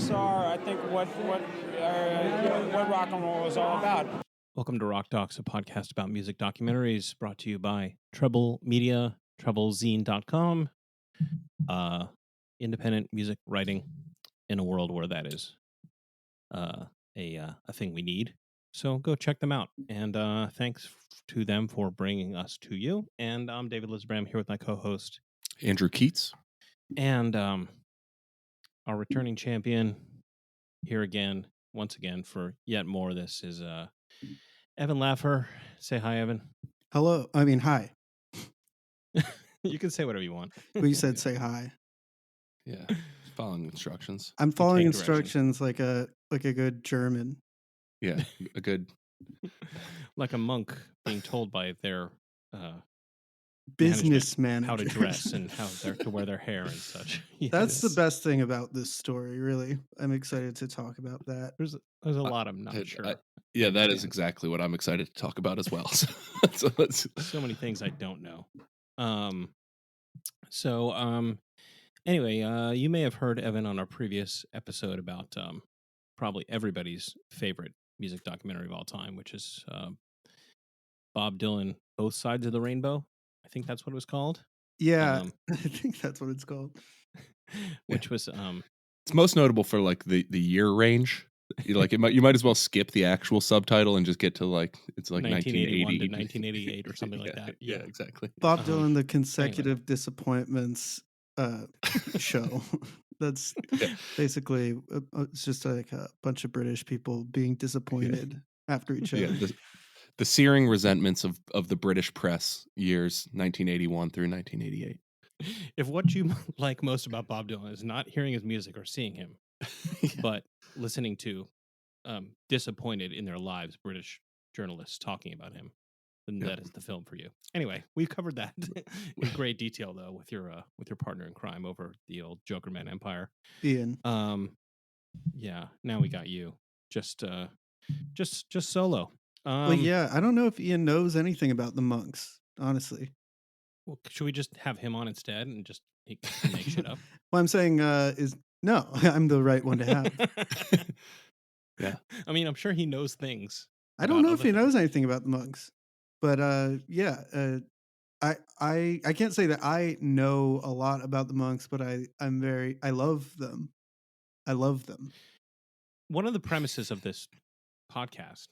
lyrics are, I think what rock and roll is all about. Welcome to Rock Docs, a podcast about music documentaries brought to you by Treble Media, treblezine.com, independent music writing in a world where that is a thing we need. So go check them out. And thanks to them for bringing us to you. And I'm David Lisbram here with my co-host, Andrew Keats. And our returning champion here again, once again, for yet more. This is Evan Laffer. Say hi, Evan. Hello. I mean, hi. You can say whatever you want. We said say hi. Yeah, following instructions. I'm following take instructions like a good German. Yeah, a good like a monk being told by their business management manager how to dress and how to wear their hair and such. Yes. That's the best thing about this story, really. I'm excited to talk about that. There's a lot I'm not sure. Yeah, that is exactly what I'm excited to talk about as well. So many things I don't know. Anyway, you may have heard Evan on our previous episode about probably everybody's favorite music documentary of all time, which is Bob Dylan, Both Sides of the Rainbow. I think that's what it was called. Yeah, I think that's what it's called. Which was it's most notable for like the year range. You might as well skip the actual subtitle and just get to it's like 1981 to 1988 or something like that. Yeah, exactly. Bob Dylan, the consecutive disappointments show. That's basically it's just like a bunch of British people being disappointed after each other. Yeah, the searing resentments of the British press years 1981 through 1988. If what you like most about Bob Dylan is not hearing his music or seeing him, but listening to disappointed in their lives British journalists talking about him, then that is the film for you. Anyway, we've covered that in great detail though with your partner in crime over the old Jokerman empire, Ian. Yeah. Now we got you just solo. Well, yeah, I don't know if Ian knows anything about the monks, honestly. Well, should we just have him on instead and just he can make shit up? What I'm saying is no, I'm the right one to have. Yeah. I mean, I'm sure he knows things. I don't know if he knows anything about the monks, but I can't say that I know a lot about the monks, but I love them. I love them. One of the premises of this podcast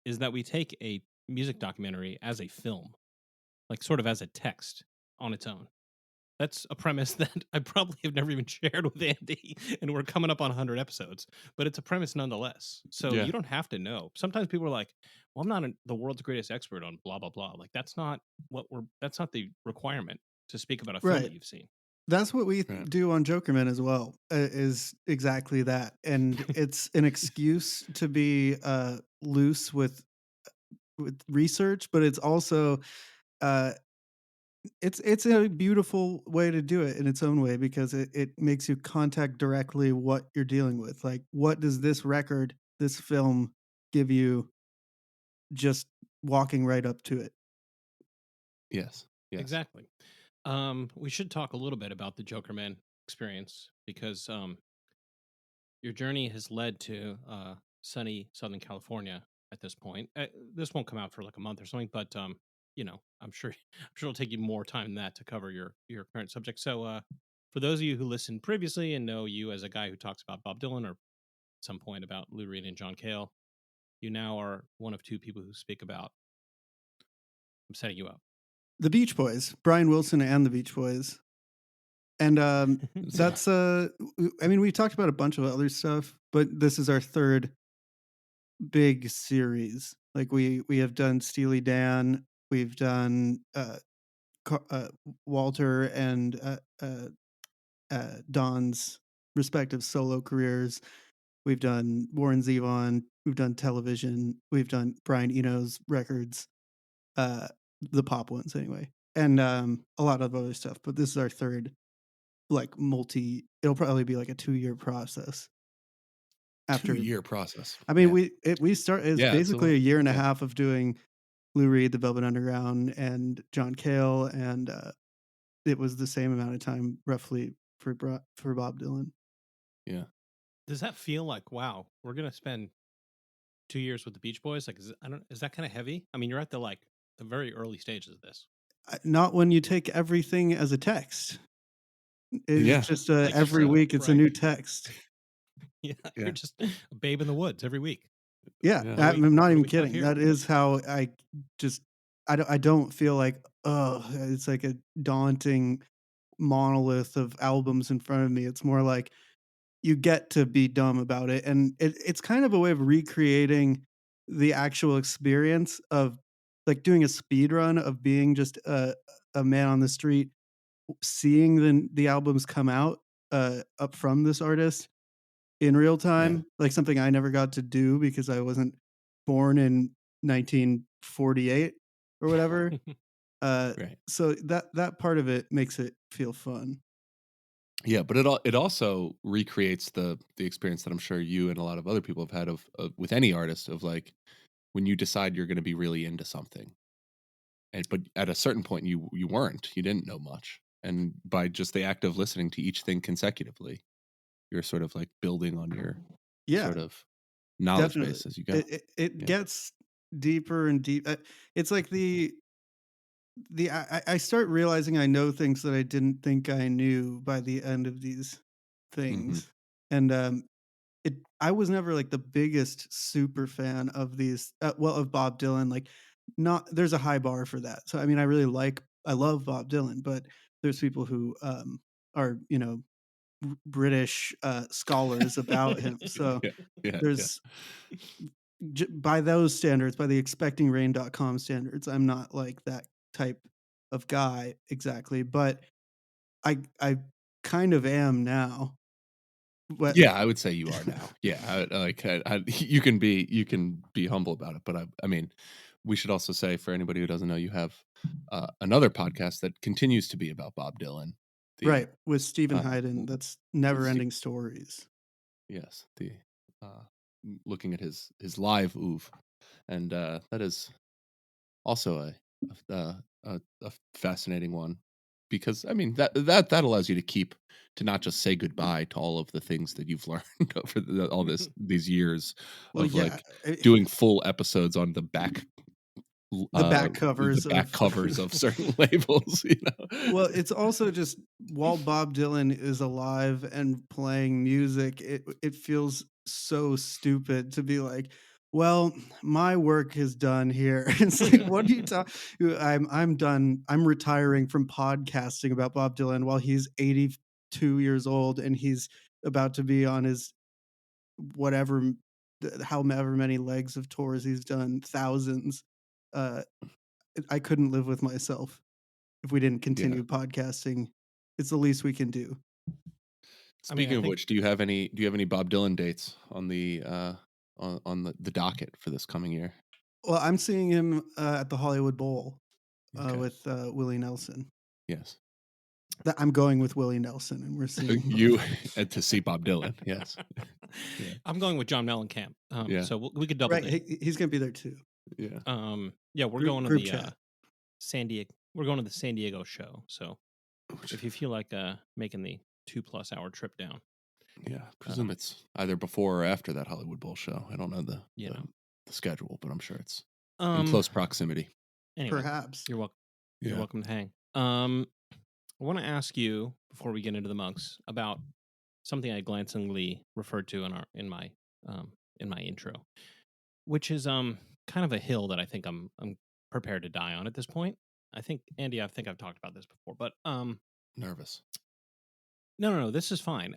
is that we take a music documentary as a film, like sort of as a text on its own. That's a premise that I probably have never even shared with Andy, and we're coming up on 100 episodes, but it's a premise nonetheless. So you don't have to know. Sometimes people are like, well, I'm not the world's greatest expert on blah, blah, blah. Like that's not the requirement to speak about a film that you've seen. That's what we do on Jokermen as well, is exactly that. And it's an excuse to be loose with research, but it's also it's a beautiful way to do it in its own way, because it makes you contact directly what you're dealing with. Like, what does this record, this film give you just walking right up to it? Yes. Exactly. We should talk a little bit about the Jokerman experience, because your journey has led to sunny Southern California at this point. This won't come out for like a month or something, but I'm sure it'll take you more time than that to cover your current subject. So for those of you who listened previously and know you as a guy who talks about Bob Dylan, or at some point about Lou Reed and John Cale, you now are one of two people who speak about. I'm setting you up. The Beach Boys, Brian Wilson and the Beach Boys. And that's I mean, we talked about a bunch of other stuff, but this is our third big series. Like we have done Steely Dan, we've done Walter and Don's respective solo careers. We've done Warren Zevon, we've done television, we've done Brian Eno's records, the pop ones anyway, and a lot of other stuff. But this is our third, like it'll probably be like a 2-year process. After 2-year process. I mean, it's basically a year and a half of doing Lou Reed, the Velvet Underground, and John Cale, and it was the same amount of time roughly for Bob Dylan. Yeah. Does that feel like, wow, we're gonna spend 2 years with the Beach Boys? Like, is that kind of heavy? I mean, you're at the very early stages of this. Not when you take everything as a text. Yeah. It's just Like every yourself, week it's a right. new text. Yeah, Yeah. you're just a babe in the woods every week. Yeah, Yeah. I'm not What do even we got kidding. here? That is how I just I don't feel like, oh, it's like a daunting monolith of albums in front of me. It's more like you get to be dumb about it, and it's kind of a way of recreating the actual experience of like doing a speed run of being just a man on the street, seeing the albums come out up from this artist in real time, like something I never got to do because I wasn't born in 1948 or whatever. Right. So that part of it makes it feel fun. Yeah, but it also recreates the experience that I'm sure you and a lot of other people have had of with any artist of like when you decide you're going to be really into something, but at a certain point you weren't, you didn't know much, and by just the act of listening to each thing consecutively, you're sort of like building on your Yeah, sort of knowledge definitely. base as you go. It Yeah. gets deeper and deep. It's like I start realizing I know things that I didn't think I knew by the end of these things, and I was never like the biggest super fan of these. Of Bob Dylan, like not there's a high bar for that. So I mean, I love Bob Dylan, but there's people who are British scholars about him. So Yeah, yeah. there's by those standards, by the expectingrain.com standards, I'm not like that type of guy exactly, but I kind of am now. But Yeah, I would say you are now. Yeah, you can be humble about it, but I mean, we should also say for anybody who doesn't know, you have another podcast that continues to be about Bob Dylan. The right, with Stephen uh, Hayden, that's with Steve, never-ending stories. yes, the looking at his live oeuvre, and that is also a fascinating one because I mean that allows you to keep to not just say goodbye to all of the things that you've learned over all these years Well, of yeah, like doing full episodes on the back the back the covers back of covers of certain labels, you know. well, it's also just while Bob Dylan is alive and playing music, it feels so stupid to be like, well, my work is done here. It's like, what are you talking? I'm done. I'm retiring from podcasting about Bob Dylan while he's 82 years old and he's about to be on his whatever, however many legs of tours he's done, thousands. Uh, I couldn't live with myself if we didn't Yeah. continue podcasting. It's the least we can do. Speaking of think- which, do you have any Bob Dylan dates on the on the docket for this coming year? Well, I'm seeing him at the Hollywood Bowl Okay. with Willie Nelson. Yes. I'm going with Willie Nelson, and we're seeing You to see Bob Dylan. Yes. Yeah. I'm going with John Mellencamp. Yeah. So we could double right. date. He's going to be there too. Yeah. Yeah, we're Group- going to group the chat. San Diego. We're going to the San Diego show. So if you feel like making the 2+ hour trip down, Yeah. Presume it's either before or after that Hollywood Bowl show. I don't know the schedule, but I'm sure it's in close proximity. Anyway, Perhaps. you're welcome. Yeah. You're welcome to hang. I want to ask you before we get into the monks about something I glancingly referred to in my intro, which is kind of a hill that I think I'm prepared to die on at this point. I think Andy, I've talked about this before, but Nervous. no, this is fine.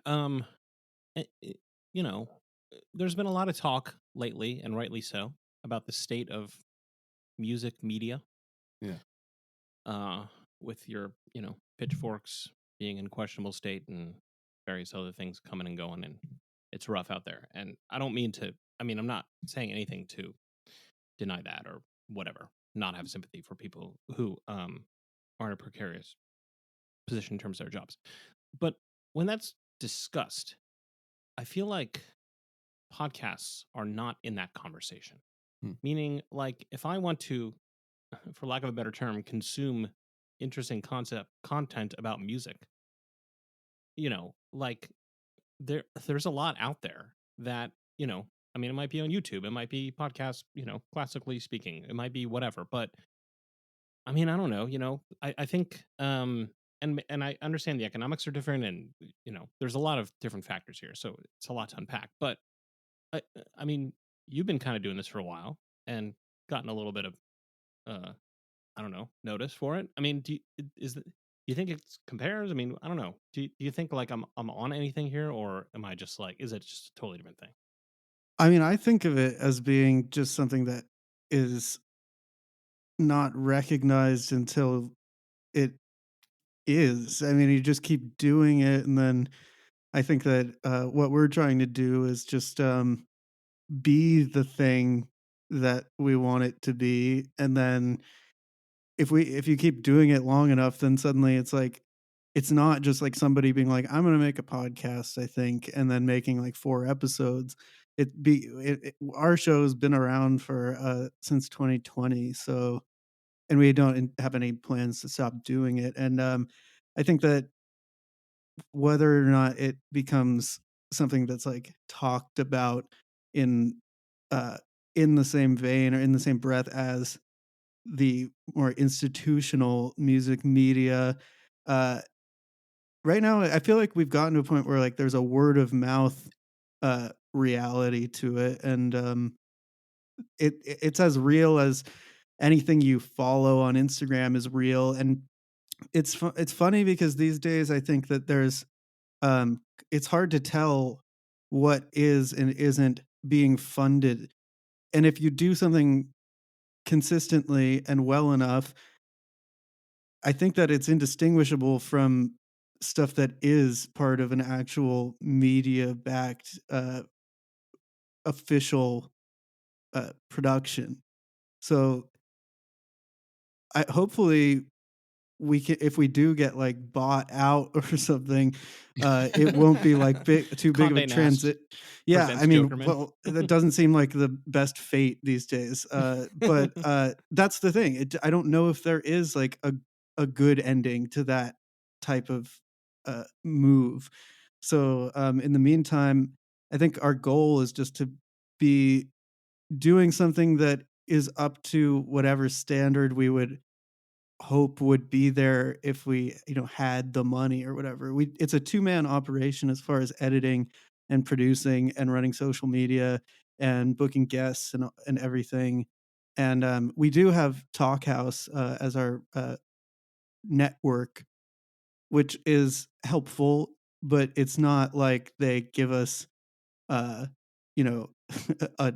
You know, there's been a lot of talk lately, and rightly so, about the state of music media. Yeah. With your, pitchforks being in questionable state and various other things coming and going, and it's rough out there. And I don't mean to, I'm not saying anything to deny that or whatever, not have sympathy for people who are in a precarious position in terms of their jobs. But when that's discussed, I feel like podcasts are not in that conversation. Meaning, like, if I want to, for lack of a better term, consume interesting content about music, like there's a lot out there that, I mean, it might be on YouTube, it might be podcast, classically speaking, it might be whatever, but I mean, I don't know, I think, and I understand the economics are different, and there's a lot of different factors here, so it's a lot to unpack. But I, I mean, you've been kind of doing this for a while and gotten a little bit of, uh, I don't know, notice for it. I mean, do you think it compares? I mean, I don't know. Do you think like I'm on anything here, or am I just like, is it just a totally different thing? I mean, I think of it as being just something that is not recognized until it is. I mean, you just keep doing it, and then I think that what we're trying to do is just be the thing that we want it to be, and then if you keep doing it long enough, then suddenly it's like it's not just like somebody being like, I'm gonna make a podcast, I think, and then making like 4 episodes. Our show's been around for since 2020, so and we don't have any plans to stop doing it. And I think that whether or not it becomes something that's like talked about in uh in the same vein or in the same breath as the more institutional music media, uh right now I feel like we've gotten to a point where like there's a word of mouth reality to it, and it's as real as anything you follow on Instagram is real. And it's funny because these days I think that there's um it's hard to tell what is and isn't being funded. And if you do something consistently and well enough, I think that it's indistinguishable from stuff that is part of an actual media backed official production. So I hopefully we can, if we do get like bought out or something, it won't be like too big of a Condé Nast transit. Yeah, I presents mean, Jokerman. well, that doesn't seem like the best fate these days. But that's the thing. I don't know if there is like a good ending to that type of move. So in the meantime, I think our goal is just to be doing something that is up to whatever standard we would hope would be there if we had the money or whatever. It's a two-man operation as far as editing and producing and running social media and booking guests and everything. And we do have Talkhouse as our network, which is helpful, but it's not like they give us uh you know a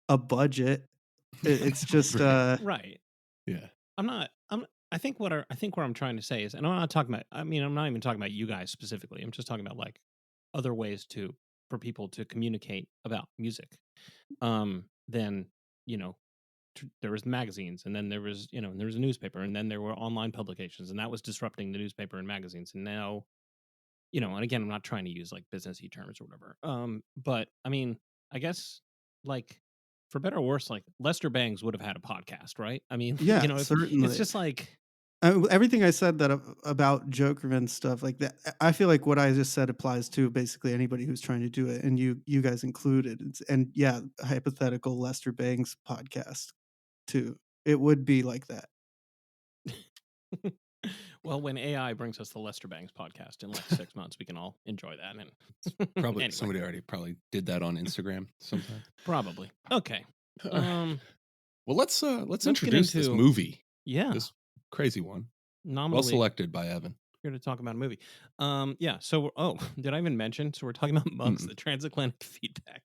a budget. It's just Right. Right. Yeah. I think what I'm trying to say is, and I'm not talking about, I mean, I'm not even talking about you guys specifically. I'm just talking about like other ways for people to communicate about music. Then, you know, there was magazines, and then there was, there was a newspaper, and then there were online publications, and that was disrupting the newspaper and magazines. And now, and again, I'm not trying to use like businessy terms or whatever. But I mean, I guess like for better or worse, like Lester Bangs would have had a podcast, right? I mean, yeah, if it's certainly. just like, Everything I said that about Jokerman stuff like that, I feel like what I just said applies to basically anybody who's trying to do it, and you guys included. And yeah, hypothetical Lester Bangs podcast too. It would be like that. well, when AI brings us the Lester Bangs podcast in like 6 months, we can all enjoy that. And Probably anyway, somebody already probably did that on Instagram sometime. probably okay. Well, let's Let's get introduce this into movie. yeah, This crazy one. Well nominally selected by Evan. here to talk about a movie. Yeah. So, did I even mention? So we're talking about Monks, Mm-mm. the Transatlantic Feedback.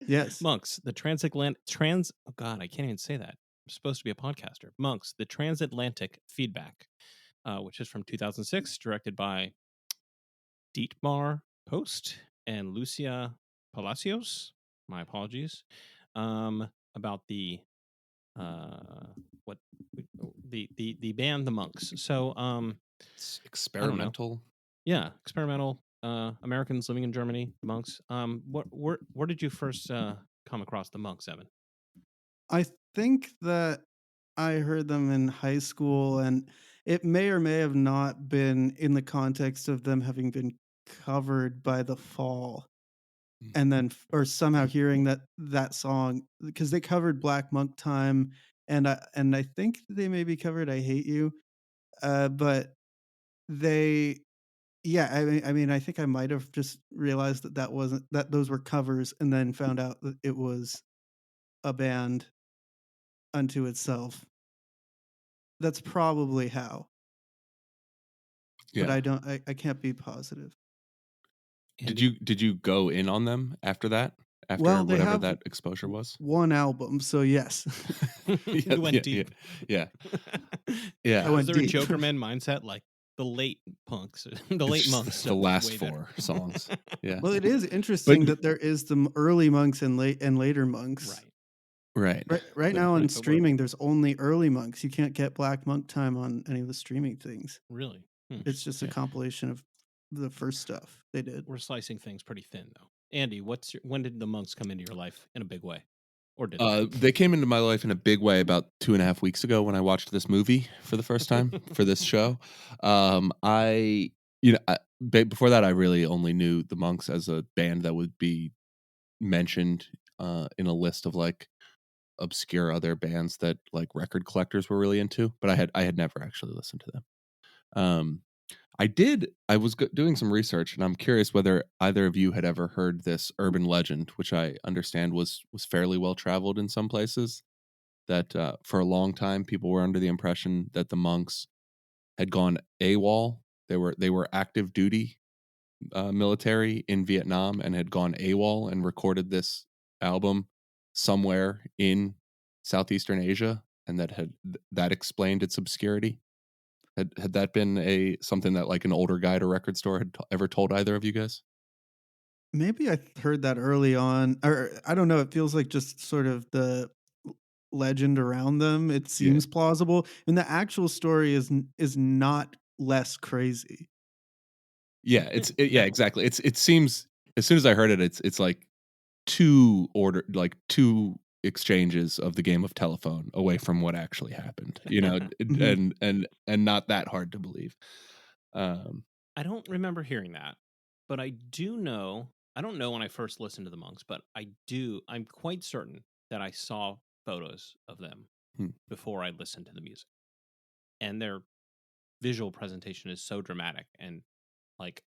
Yes. Monks, the Transatlantic Oh God, I can't even say that. I'm supposed to be a podcaster. Monks, the Transatlantic Feedback, which is from 2006, directed by Dietmar Post and Lucia Palacios. My apologies. About the what the band the Monks. So It's I don't know. experimental. Yeah, experimental Americans living in Germany, the Monks. Where did you first come across the Monks, Evan? I think that I heard them in high school, and it may or may have not been in the context of them having been covered by The Fall, Mm. and then or somehow hearing that song, because they covered Black Monk Time, and I think they maybe covered I Hate You, but they yeah, I mean I think I might have just realized that wasn't that those were covers, and then found out that it was a band unto itself. That's probably how, but Yeah. I can't be positive. Andy? Did you go in on them after that? After Well, they whatever have that exposure was? one album, so yes. Yeah, You went yeah, deep. yeah. I Yeah. Was went there a deep. Jokerman mindset like the late punks, the It's late just monks? the Of last way better. 4 songs. Yeah. Well, it is But interesting that there is the early monks and later monks. Right. right. Right The- now on Right, but we're- streaming, there's only early monks. You can't get Black Monk Time on any of the streaming things. Really? It's just a Yeah. compilation of the first stuff they did. We're slicing things pretty thin, though. Andy, when did the monks come into your life in a big way, or did they? They came into my life in a big way about 2.5 weeks ago when I watched this movie for the first time for this show. I, before that, I really only knew the Monks as a band that would be mentioned in a list of like obscure other bands that like record collectors were really into, but I had never actually listened to them. Um, I was doing some research, and I'm curious whether either of you had ever heard this urban legend, which I understand was fairly well traveled in some places. That for a long time, people were under the impression that the Monks had gone AWOL. They were active duty military in Vietnam and had gone AWOL and recorded this album somewhere in Southeastern Asia, and that explained its obscurity. Had that been something that like an older guy at a record store had ever told either of you guys? Maybe I heard that early on, or I don't know. It feels like just sort of the legend around them. It Yeah, seems plausible, and the actual story is not less crazy. yeah, yeah, No. exactly. It seems as soon as I heard it, it's like two exchanges of the game of telephone away from what actually happened. Mhm. And not that hard to believe. Um, I don't remember hearing that, but I do know. I don't know when I first listened to the monks, but I do. I'm quite certain that I saw photos of them Hmm. before I listened to the music, and their visual presentation is so dramatic, and like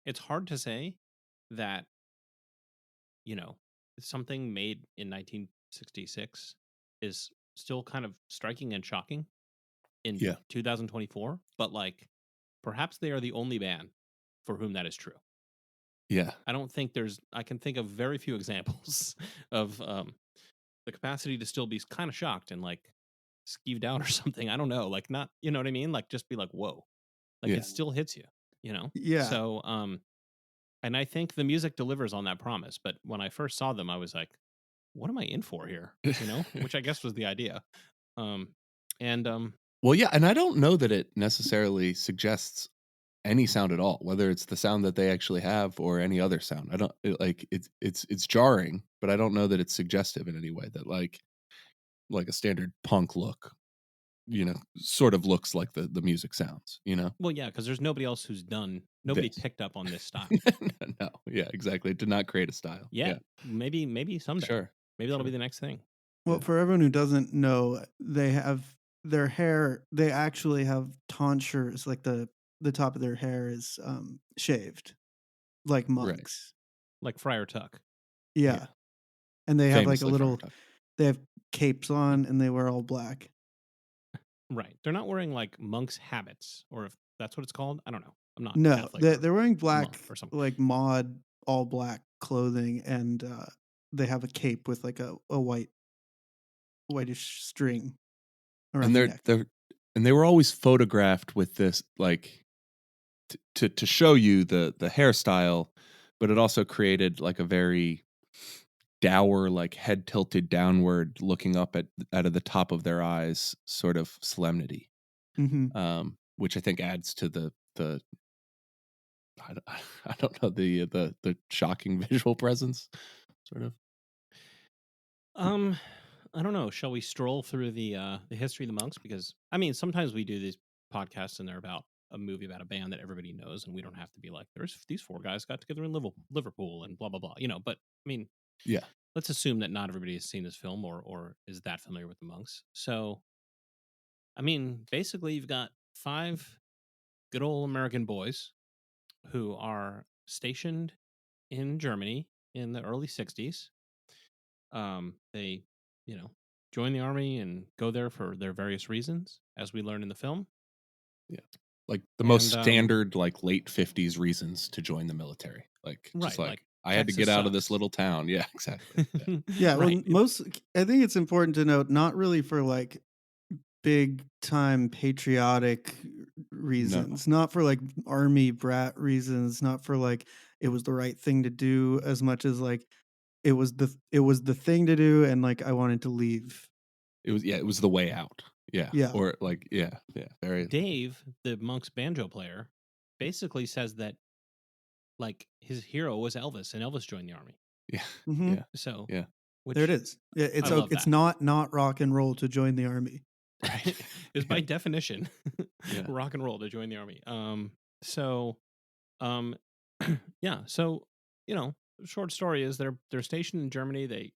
it's hard to say that something made in 1966 is still kind of striking and shocking in yeah, 2024, but like perhaps they are the only band for whom that is true. yeah, I can think of very few examples of the capacity to still be kind of shocked and like skeeved out or something. I don't know, like not, you know what I mean? Like just be like, whoa, like yeah, it still hits you. Yeah, So, and I think the music delivers on that promise. But when I first saw them, I was like, what am I in for here? Which I guess was the idea. Um, and Well, yeah, and I don't know that it necessarily suggests any sound at all, whether it's the sound that they actually have or any other sound. I don't like it's jarring, but I don't know that it's suggestive in any way that like a standard punk look, sort of looks like the music sounds. well, yeah, because there's nobody else nobody This. picked up on this style. No, yeah, exactly. It did not create a style. Yeah, Yeah, maybe someday. sure. Maybe that'll Sure. be the next thing. well, Yeah. for everyone who doesn't know, they have their hair. They actually have tonsures, like the top of their hair is shaved, like Right. monks. Like Friar Tuck. Yeah, Yeah. and they have like a Famously Friar little. Tuck. They have capes on, and they wear all black. Right. They're not wearing like monk's habits, or if that's what it's called. I don't know. I'm not No, Catholic or they're wearing black, monk or something. like mod all black clothing, and they have a cape with like a whitish string around And the they're neck. they're and they were always photographed with this like to show you the hairstyle, but it also created like a very dour, like head tilted downward, looking up at out of the top of their eyes, sort of solemnity, Hmm. which I think adds to the I don't, I don't know the shocking visual presence, sort of. I don't know. Shall we stroll through the history of the monks? Because I mean, sometimes we do these podcasts and they're about a movie about a band that everybody knows, and we don't have to be like, there's these 4 guys got together in Liverpool and blah blah blah. But I mean, Yeah. let's assume that not everybody has seen this film or is that familiar with the monks. So, I mean, basically, you've got 5 good old American boys who are stationed in Germany in the early 60s. They, join the army and go there for their various reasons, as we learn in the film. Yeah. Like the most And, standard, like late 50s reasons to join the military. Like, just right, like, like I had to Texas get out of this sucks. little town. Yeah, exactly. Yeah. Yeah, well, right. I think it's important to note, not really for like big time patriotic reasons, not for like army brat reasons, not for like it was the right thing to do, as much as like it was the thing to do, and like I wanted to leave. It was the way out. Yeah. Yeah. Or like, yeah. Very. Dave, the monk's banjo player, basically says that like his hero was Elvis, and Elvis joined the army. Yeah. Mhm. Yeah. So Yeah. which There it is. Yeah, I love it's that. not rock and roll to join the army. Right. Is by definition Yeah. rock and roll to join the army. So yeah, so short story is they're stationed in Germany. They,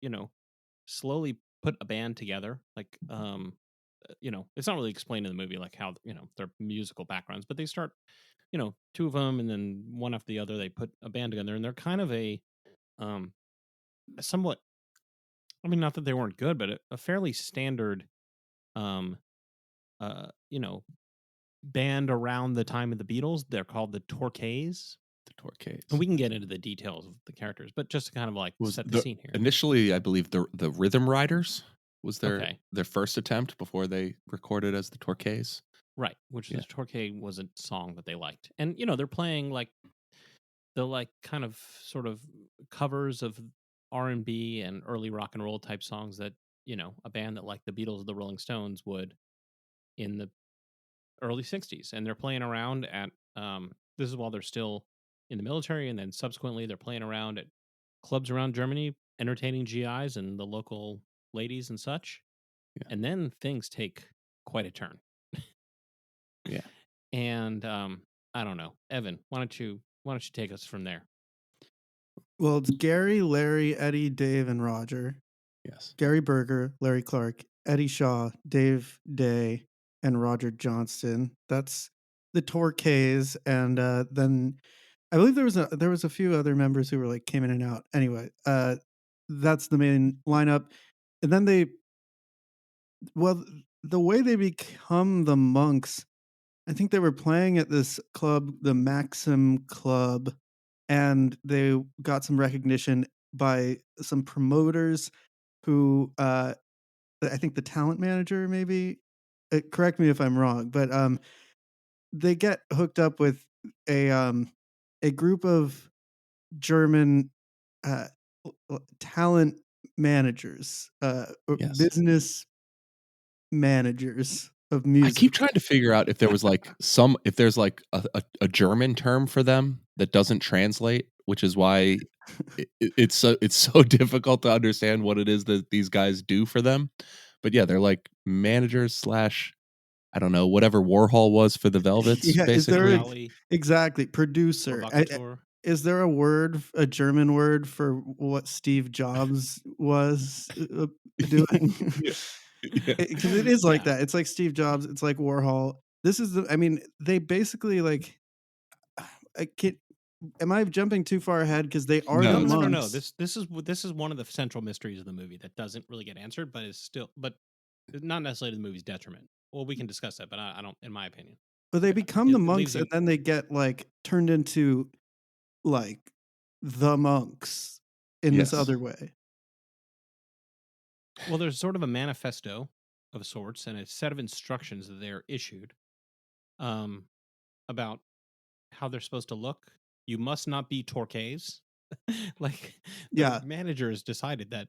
slowly put a band together. Like it's not really explained in the movie like how, their musical backgrounds, but they start, 2 of them and then one after the other they put a band together, and they're kind of a somewhat, I mean, not that they weren't good, but a fairly standard um you know, band around the time of the Beatles. They're called the Torquays. The Torquays. And we can get into the details of the characters, but just to kind of like Was set the scene here. initially, I believe the Rhythm Riders was Okay. their first attempt before they recorded as the Torquays. Right, which Yeah. the Torquay was a song that they liked. And they're playing like the like kind of sort of covers of R&B and early rock and roll type songs that, a band that like the Beatles or the Rolling Stones would in the early 60s. And they're playing around at this is while they're still in the military, and then subsequently they're playing around at clubs around Germany, entertaining GIs and the local ladies and such. Yeah. And then things take quite a turn. Yeah. And I don't know, Evan, why don't you take us from there? Well, it's Gary, Larry, Eddie, Dave, and Roger. Yes. Gary Berger, Larry Clark, Eddie Shaw, Dave Day, and Roger Johnston. That's the Torquays, and then I believe there was a few other members who were like came in and out. Anyway, that's the main lineup, and then the way they become the monks, I think they were playing at this club, the Maxim Club, and they got some recognition by some promoters who I think the talent manager maybe, correct me if I'm wrong, but they get hooked up with a group of German uh, talent managers, or Yes. business managers of I music. keep trying to figure out if there was like if there's like a German term for them that doesn't translate, which is why it's so difficult to understand what it is that these guys do for them. But yeah, they're like managers slash, I don't know, whatever Warhol was for the Velvets, Yeah, is there basically. exactly producer? Provocateur. Is there a German word for what Steve Jobs was doing? Yeah. Because it is like Yeah. that. It's like Steve Jobs. It's like Warhol. I mean, they basically like. Am I jumping too far ahead? Because they are No, the it's fine. monks. This is one of the central mysteries of the movie that doesn't really get answered, but is still, but not necessarily to the movie's detriment. Well, we can discuss that, but I don't, in my opinion. But they become It the leaves monks, you- and then they get like turned into like the monks in this Yes. other way. Well, there's sort of a manifesto of sorts and a set of instructions that they're issued about how they're supposed to look. You must not be Torquays. Like the Yeah. managers decided that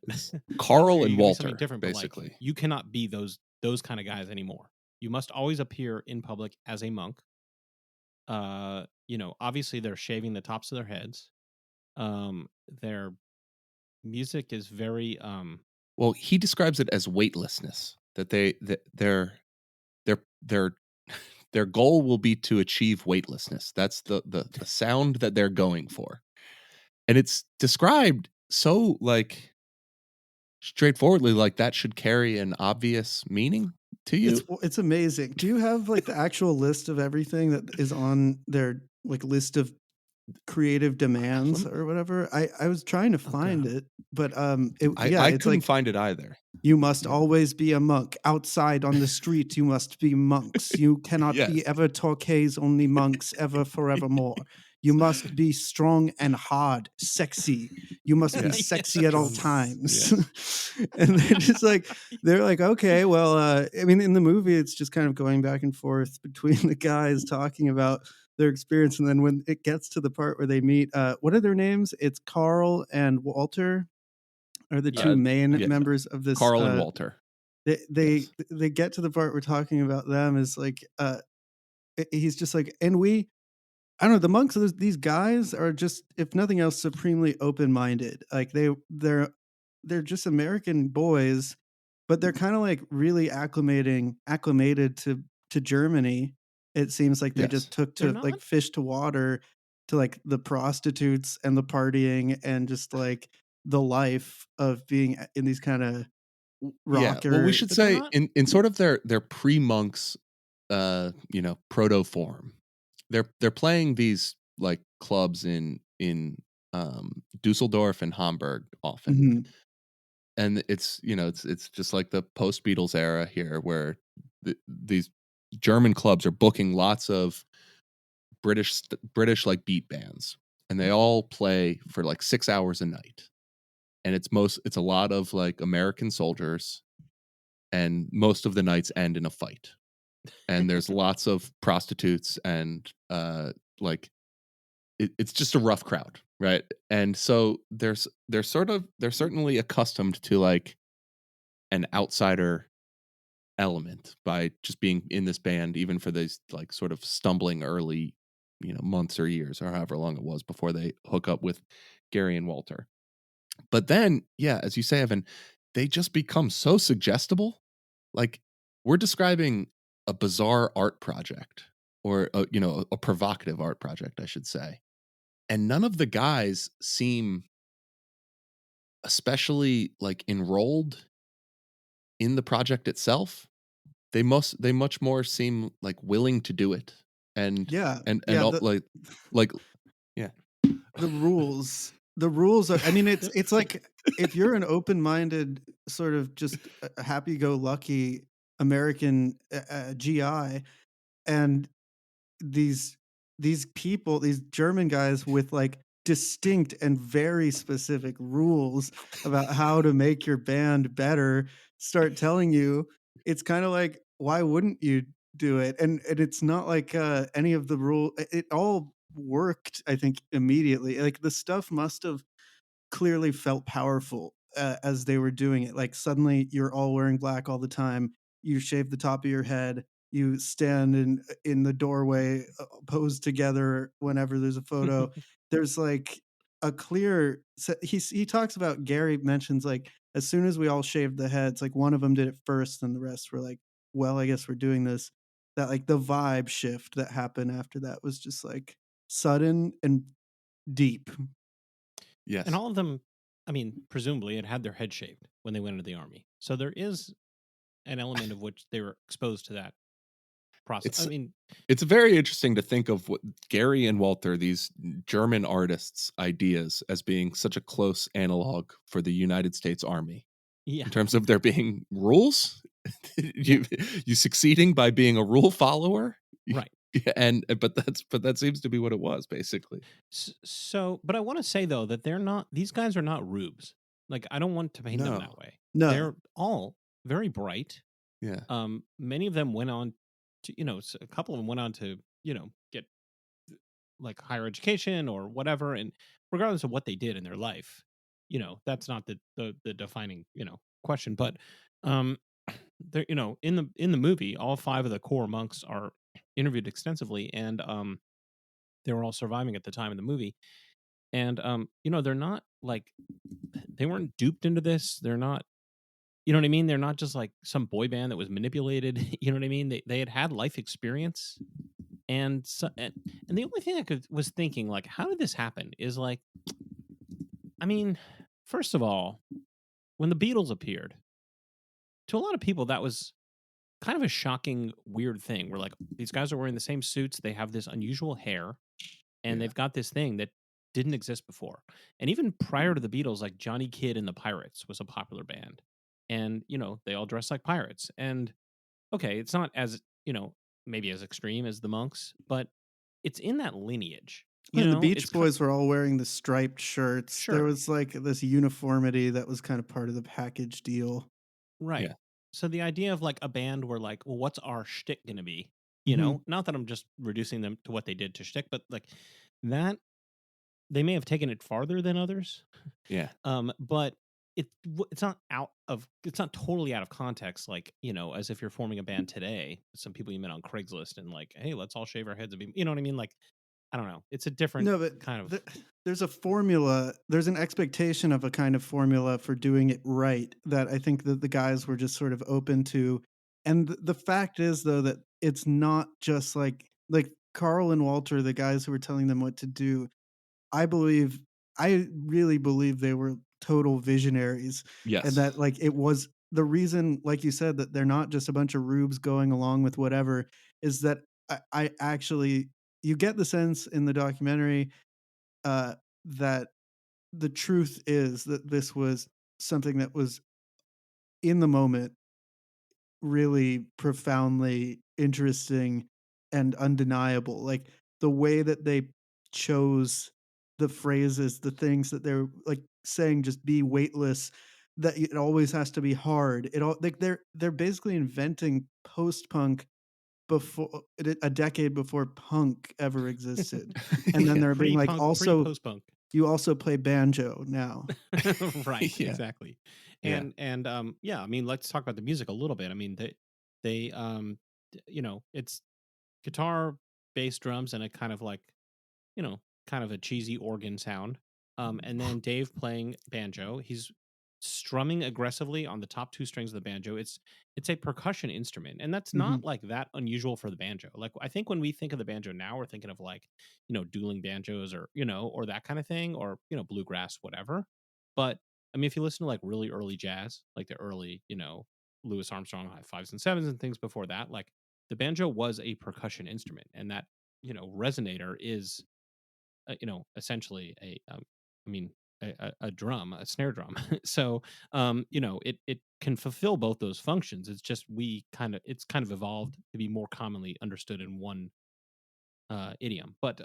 Carl you and can be Walter, something different, but like basically. you cannot be those kind of guys anymore. You must always appear in public as a monk. Obviously they're shaving the tops of their heads. Their music is very Well, he describes it as weightlessness. That they're their goal will be to achieve weightlessness. That's the sound that they're going for. And it's described so like straightforwardly, like that should carry an obvious meaning to you. It's amazing. Do you have like the actual list of everything that is on their like list of creative demands or whatever? I was trying to find it, but I it's couldn't like find it either. you must always be a monk. Outside on the street, you must be monks. You cannot be Yes. ever Torquays, only monks, ever forevermore. You must be strong and hard, sexy. You must be Yeah. sexy at all Yes. times. Yes. And they're like, okay, well, I mean, in the movie, it's just kind of going back and forth between the guys talking about their experience. And then when it gets to the part where they meet, what are their names? It's Carl and Walter are the two main yeah. members of this. Carl and Walter. They get to the part we're talking about them is like, he's just like, and I don't know, the monks, these guys are just, if nothing else, supremely open-minded. Like they're just American boys, but they're kind of like really acclimated to Germany. It seems like they Yes. just took They're to not? like fish to water to like the prostitutes and the partying and just like the life of being in these kind of rocker. Well, we should But they're say not- in sort of their pre-monks proto form, they're playing these like clubs in Dusseldorf and Hamburg often. Mhm. And it's it's just like the post Beatles era here, where these German clubs are booking lots of British like beat bands, and they all play for like 6 hours a night. And it's a lot of like American soldiers, and most of the nights end in a fight. And there's lots of prostitutes, and like it's just a rough crowd, right? And so they're certainly accustomed to like an outsider element by just being in this band, even for these like sort of stumbling early months or years or however long it was before they hook up with Gary and Walter. But then, yeah, as you say, Evan, they just become so suggestible. Like, we're describing a bizarre art project, or a provocative art project, I should say. And none of the guys seem especially like enrolled in the project itself. They much more seem like willing to do it. And Yeah, and yeah. all, like yeah. The rules are, I mean, it's like if you're an open-minded sort of just a happy-go-lucky American GI, and these people, these German guys with like distinct and very specific rules about how to make your band better start telling you, it's kind of like, why wouldn't you do it? And it's not like any of the rule, it all worked, I think, immediately. Like the stuff must have clearly felt powerful as they were doing it. Like suddenly you're all wearing black all the time. You shave the top of your head. You stand in the doorway, posed together whenever there's a photo. There's like a clear. He talks about, Gary mentions like as soon as we all shaved the heads, like one of them did it first, and the rest were like, well, I guess we're doing this. That like the vibe shift that happened after that was just like sudden and deep. Yes. And all of them, I mean, presumably had their head shaved when they went into the army. So there is an element of which they were exposed to that process. It's very interesting to think of what Gary and Walter, these German artists' ideas, as being such a close analog for the United States Army yeah. in terms of there being rules. You succeeding by being a rule follower, Right. but that seems to be what it was basically. So, but I want to say though that these guys are not rubes. Like, I don't want to paint them that way. No. They're all very bright. Yeah. Many of them went on to, a couple of them went on to, get like higher education or whatever. And regardless of what they did in their life, that's not the defining, question. But, they're, in the movie, all 5 of the core monks are interviewed extensively, and, they were all surviving at the time of the movie. And, they're not like, they weren't duped into this. They're not You know what I mean? They're not just like some boy band that was manipulated. You know what I mean? They had life experience, and so and the only thing I was thinking, like, how did this happen? Is like, I mean, first of all, when the Beatles appeared, to a lot of people that was kind of a shocking, weird thing. Where like these guys are wearing the same suits, they have this unusual hair, and Yeah. they've got this thing that didn't exist before. And even prior to the Beatles, like Johnny Kidd and the Pirates was a popular band, and they all dress like pirates. And okay, it's not as maybe as extreme as the Monks, but it's in that lineage. And the It's Beach Boys were all wearing the striped shirts. There sure, was like this uniformity that was kind of part of the package deal. right. Yeah. So the idea of like a band where like, well, what's our shtick going to be? Mhm. Not that I'm just reducing them to what they did to shtick, but like that they may have taken it farther than others. Yeah. But it's not totally out of context, like, as if you're forming a band today, some people you met on Craigslist and like, hey, let's all shave our heads and be, you know what I mean? Like, I don't know. It's a different No, but kind of there's a formula. There's an expectation of a kind of formula for doing it right that I think that the guys were just sort of open to. And the fact is, though, that it's not just like Carl and Walter, the guys who were telling them what to do. I believe, I really believe they were total visionaries, and Yes. that like it was the reason, like you said, that they're not just a bunch of rubes going along with whatever. Is that I actually, you get the sense in the documentary uh, that the truth is that this was something that was in the moment really profoundly interesting and undeniable. Like the way that they chose the phrases, the things that they're like saying, just be weightless. That it always has to be hard. It all like they're basically inventing post punk before a decade before punk ever existed, and then Yeah. they're being like, pre-punk, also pre-post-punk. you also play banjo now. Right, Yeah. exactly. Yeah. And yeah, I mean, let's talk about the music a little bit. I mean, they it's guitar, bass, drums, and a kind of like, you know, kind of a cheesy organ sound. And then Dave playing banjo. He's strumming aggressively on the top two strings of the banjo. It's a percussion instrument, and that's Mhm. not like that unusual for the banjo. Like I think when we think of the banjo now, we're thinking of like dueling banjos or or that kind of thing, or bluegrass, whatever. But I mean, if you listen to like really early jazz, like the early Louis Armstrong high fives and sevens and things before that, like the banjo was a percussion instrument, and that resonator is essentially I mean, a drum, a snare drum. So, it can fulfill both those functions. It's just it's kind of evolved to be more commonly understood in one idiom. But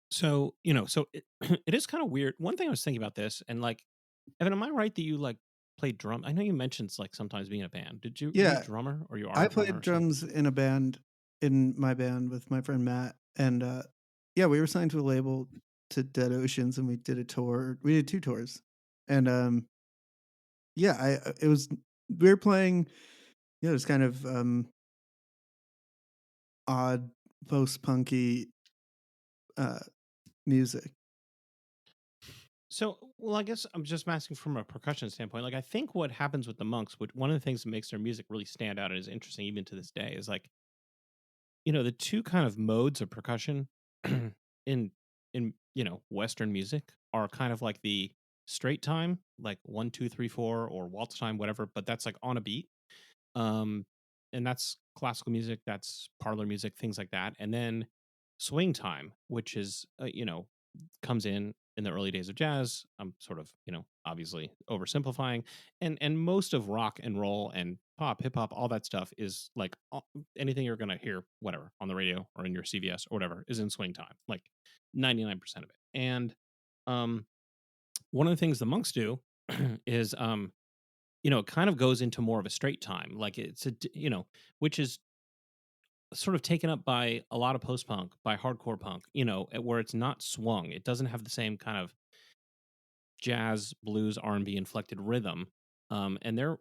so it, it is kind of weird. One thing I was thinking about this, and like, Evan, am I right that you like played drum? I know you mentioned like sometimes being a band. Were you a Yeah, drummer or you are I a drummer played or something? drums in a band, in my band with my friend Matt, and yeah, we were signed to a label, to Dead Oceans, and we did a tour. We did 2 tours, and yeah, it was, we were playing. Yeah, it was kind of odd post punky uh, music. So, well, I guess I'm just asking from a percussion standpoint. Like, I think what happens with the Monks, which one of the things that makes their music really stand out and is interesting even to this day, is like, the two kind of modes of percussion in Western music are kind of like the straight time, like 1 2 3 4, or waltz time, whatever. But that's like on a beat, um, and that's classical music, that's parlor music, things like that. And then swing time, which is comes in the early days of jazz. I'm sort of obviously oversimplifying, and most of rock and roll and pop, hip hop, all that stuff is like anything you're gonna hear, whatever, on the radio or in your CVS or whatever, is in swing time, like 99% of it. And um, one of the things the Monks do is it kind of goes into more of a straight time, like which is sort of taken up by a lot of post punk, by hardcore punk, where it's not swung. It doesn't have the same kind of jazz, blues, R&B inflected rhythm. And they're,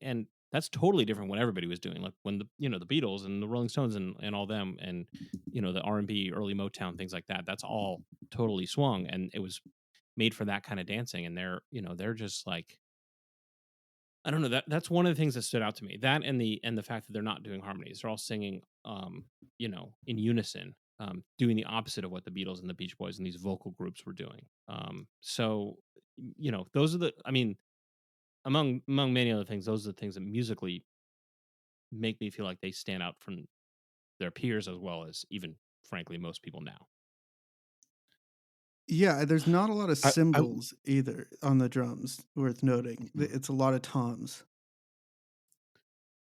and that's totally different when everybody was doing, like when the Beatles and the Rolling Stones and all them, and the R&B, early Motown, things like that. That's all totally swung, and it was made for that kind of dancing. And they're just like I don't know, that's one of the things that stood out to me. That and the fact that they're not doing harmonies. They're all singing, in unison, doing the opposite of what the Beatles and the Beach Boys and these vocal groups were doing. So, those are I mean, among many other things, those are the things that musically make me feel like they stand out from their peers as well as even, frankly, most people now. Yeah, there's not a lot of I cymbals either on the drums, worth noting. Mhm. It's a lot of toms,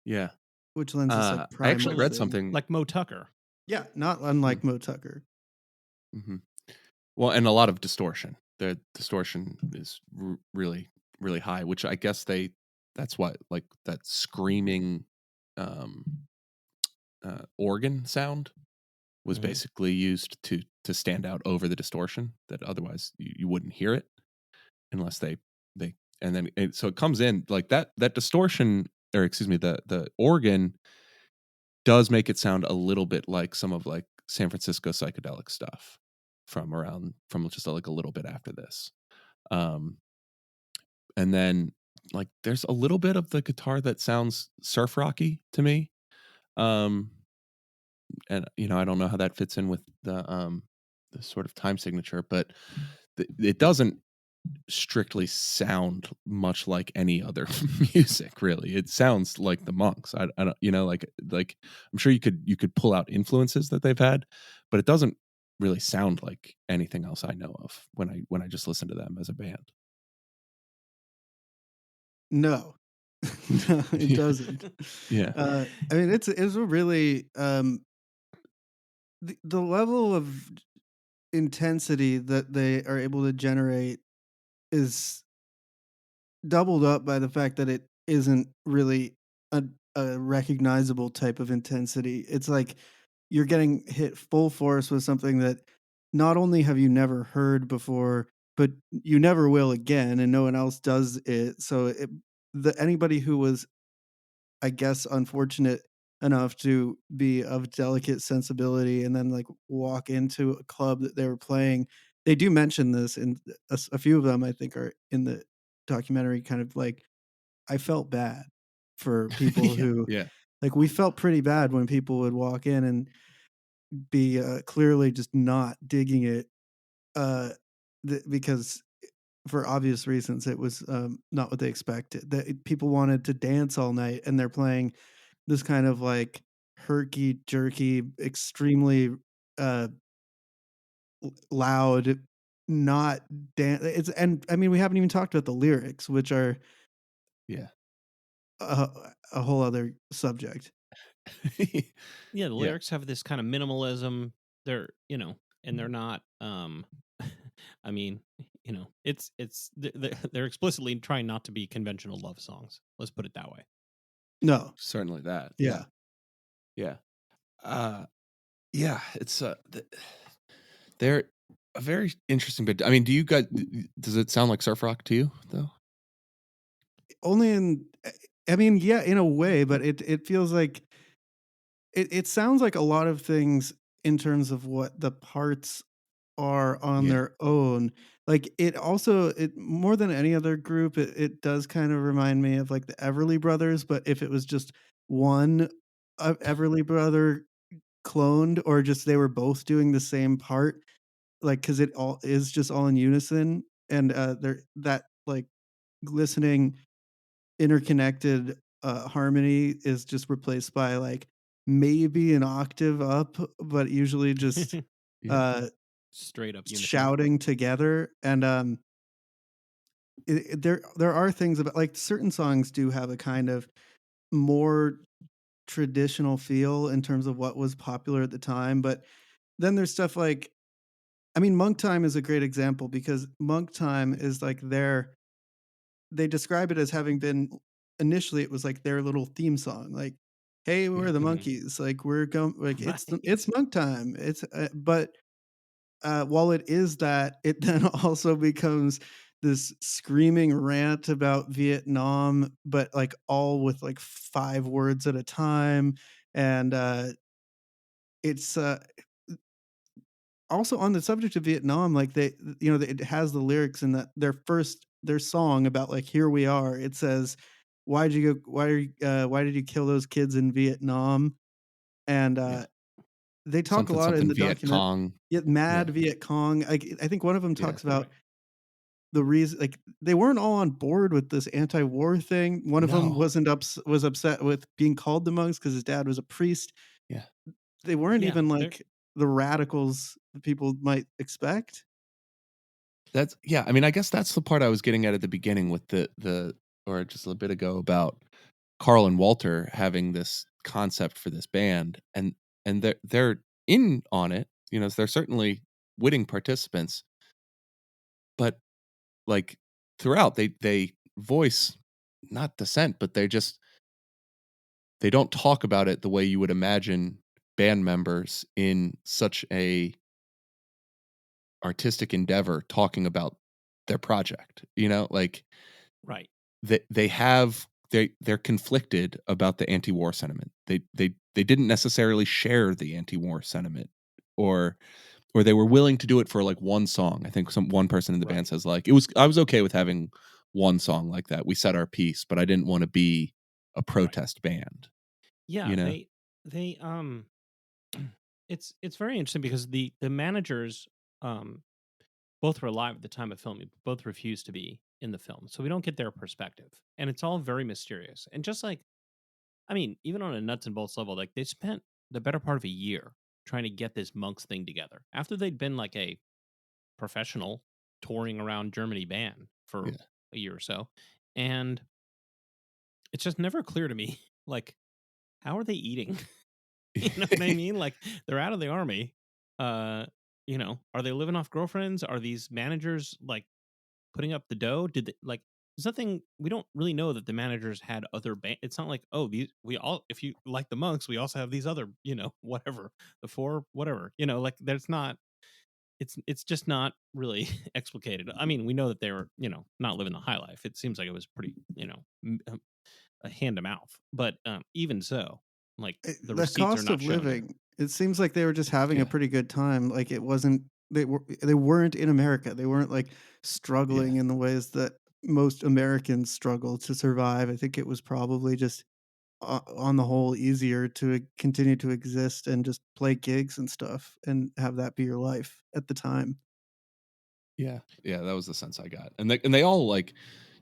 Yeah. which lends this like I primal actually read thing. something. Like Mo Tucker. Yeah, not Mm, unlike Mo Tucker. mhm. Well, and a lot of distortion. The distortion is really, really high, which I guess that's what, like, that screaming um, organ sound was Mhm. basically used to stand out over the distortion that otherwise you wouldn't hear it unless they and then so it comes in like that distortion, or excuse me, the organ does make it sound a little bit like some of like San Francisco psychedelic stuff from just like a little bit after this. Um, and then like there's a little bit of the guitar that sounds surf rocky to me. Um, and I don't know how that fits in with the sort of time signature, but it doesn't strictly sound much like any other music, really. It sounds like the Monks. I don't, like I'm sure you could pull out influences that they've had, but it doesn't really sound like anything else I know of when I just listen to them as a band. No, no, it Yeah. doesn't. Yeah. I mean, it's a really the level of intensity that they are able to generate is doubled up by the fact that it isn't really a recognizable type of intensity. It's like you're getting hit full force with something that not only have you never heard before, but you never will again, and no one else does it. So anybody who was, I guess, unfortunate enough to be of delicate sensibility and then like walk into a club that they were playing. They do mention this, and a few of them I think are in the documentary. Kind of like I felt bad for people Yeah. who Yeah. like we felt pretty bad when people would walk in and be clearly just not digging it because for obvious reasons it was not what they expected. That people wanted to dance all night and they're playing this kind of like herky jerky, extremely uh loud, not dance. It's and I mean we haven't even talked about the lyrics, which are Yeah. a, a whole other subject. Yeah, the Yeah. lyrics have this kind of minimalism. They're, and they're not I mean, they're explicitly trying not to be conventional love songs. Let's put it that way. No, Certainly that. Yeah. yeah, Yeah. Uh yeah, it's they're a very interesting bit. I mean, does it sound like surf rock to you though? only in. I mean, yeah, in a way, but it feels like it sounds like a lot of things in terms of what the parts are on Yeah. their own. Like it also it more than any other group, it does kind of remind me of like the Everly Brothers, but if it was just one Everly brother cloned or just they were both doing the same part, like because it all is just all in unison and they're that like glistening interconnected harmony is just replaced by like maybe an octave up, but usually just Yeah. uh Straight up unison. shouting together. And there are things about like certain songs do have a kind of more traditional feel in terms of what was popular at the time, but then there's stuff like I mean Monk Time is a great example because Monk Time is like they describe it as having been initially it was like their little theme song like hey we're Yeah. the Mhm. monkeys like we're going like it's Right. monk time it's but while it is that it then also becomes this screaming rant about Vietnam but like all with like 5 words at a time and it's also on the subject of Vietnam like it has the lyrics in that their song about like here we are it says why did you kill those kids in Vietnam? And Yeah. they talk a Something lot in something the Viet document. Cong. Yeah, Yeah. mad Viet Cong. I think one of them Yeah. talks about Right. the reason, like, they weren't all on board with this anti-war thing. One of them No. was upset with being called the monks because his dad was a priest. Yeah. They weren't Yeah, even they're like the radicals that people might expect. That's yeah, I mean, I guess that's the part I was getting at the beginning with the or just a little bit ago about Carl and Walter having this concept for this band, and they're in on it, you know, they're certainly witting participants, but, like, throughout, they voice not dissent, but they don't talk about it the way you would imagine band members in such a artistic endeavor talking about their project, you know? Like, right. they have they're conflicted about the anti-war sentiment. They didn't necessarily share the anti-war sentiment, or they were willing to do it for like one song. I think one person in the band Right. says like I was okay with having one song like that. We said our piece, but I didn't want to be a protest band, Yeah, you know? they it's very interesting because the managers um both were alive at the time of filming, but both refused to be in the film. So we don't get their perspective. And it's all very mysterious. And just like, I mean, even on a nuts and bolts level, like they spent the better part of a year trying to get this monks thing together after they'd been like a professional touring around Germany band for Yeah. a year or so. And it's just never clear to me, like, how are they eating? You know what I mean? Like they're out of the army. Uh, are they living off girlfriends? Are these managers like putting up the dough? Did they, like there's nothing we don't really know that the managers had other it's not like, oh, these we all if you like the monks, we also have these other, whatever, the four, whatever. Like there's not it's just not really explicated. I mean, we know that they were, not living the high life. It seems like it was pretty, a hand to mouth. But even so, like the The receipts are cost not of shown here. living, it seems like they were just having a Yeah. pretty good time. Like it wasn't they weren't in America. They weren't like Yeah. struggling in the ways that most Americans struggle to survive. I think it was probably just on the whole easier to continue to exist and just play gigs and stuff and have that be your life at the time. Yeah, yeah, that was the sense I got, and they all like,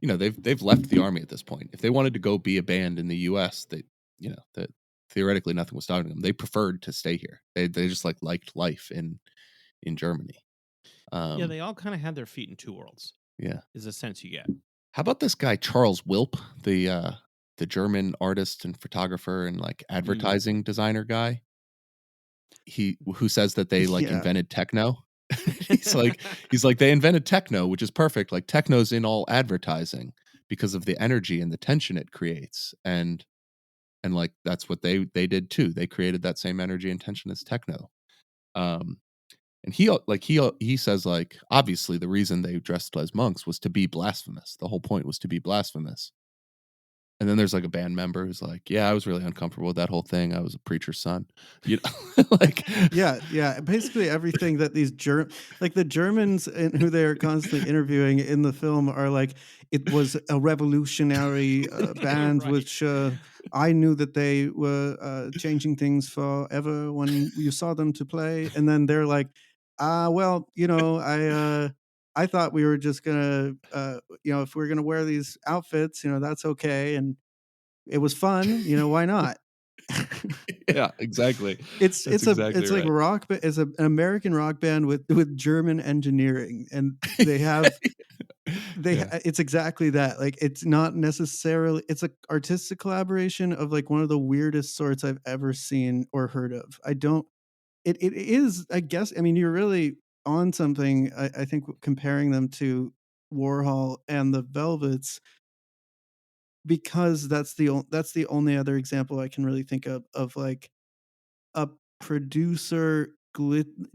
you know, they've left the army at this point. If they wanted to go be a band in the U.S., you know, that theoretically nothing was stopping them. They preferred to stay here. They just liked life in Germany. Yeah, Um, they all kind of had their feet in two worlds, yeah. is the sense you get. How about this guy Charles Wilp, the German artist and photographer and like Mm. advertising designer guy? Who says that they like Yeah. invented techno? He's like they invented techno, which is perfect. Like techno's in all advertising because of the energy and the tension it creates. And like that's what they did too. They created that same energy and tension as techno. Um and he says like obviously the reason they dressed as monks was to be blasphemous. The whole point was to be blasphemous. And then there's like a band member who's like, "Yeah, I was really uncomfortable with that whole thing. I was a preacher's son." You know, like Yeah, yeah. Basically, everything that these like the Germans who they are constantly interviewing in the film are like, it was a revolutionary band, Right. which I knew that they were changing things forever when you saw them to play. And then they're like, well, I thought we were just gonna, if we're gonna wear these outfits, that's okay, and it was fun, why not? yeah, exactly. It's That's it's a exactly it's like right. an American rock band with German engineering, and they have Yeah. it's exactly that. Like it's not necessarily it's a artistic collaboration of like one of the weirdest sorts I've ever seen or heard of. I don't it is, I guess, I mean, you're really on something. I think comparing them to Warhol and the Velvets, because that's the only other example I can really think of like a producer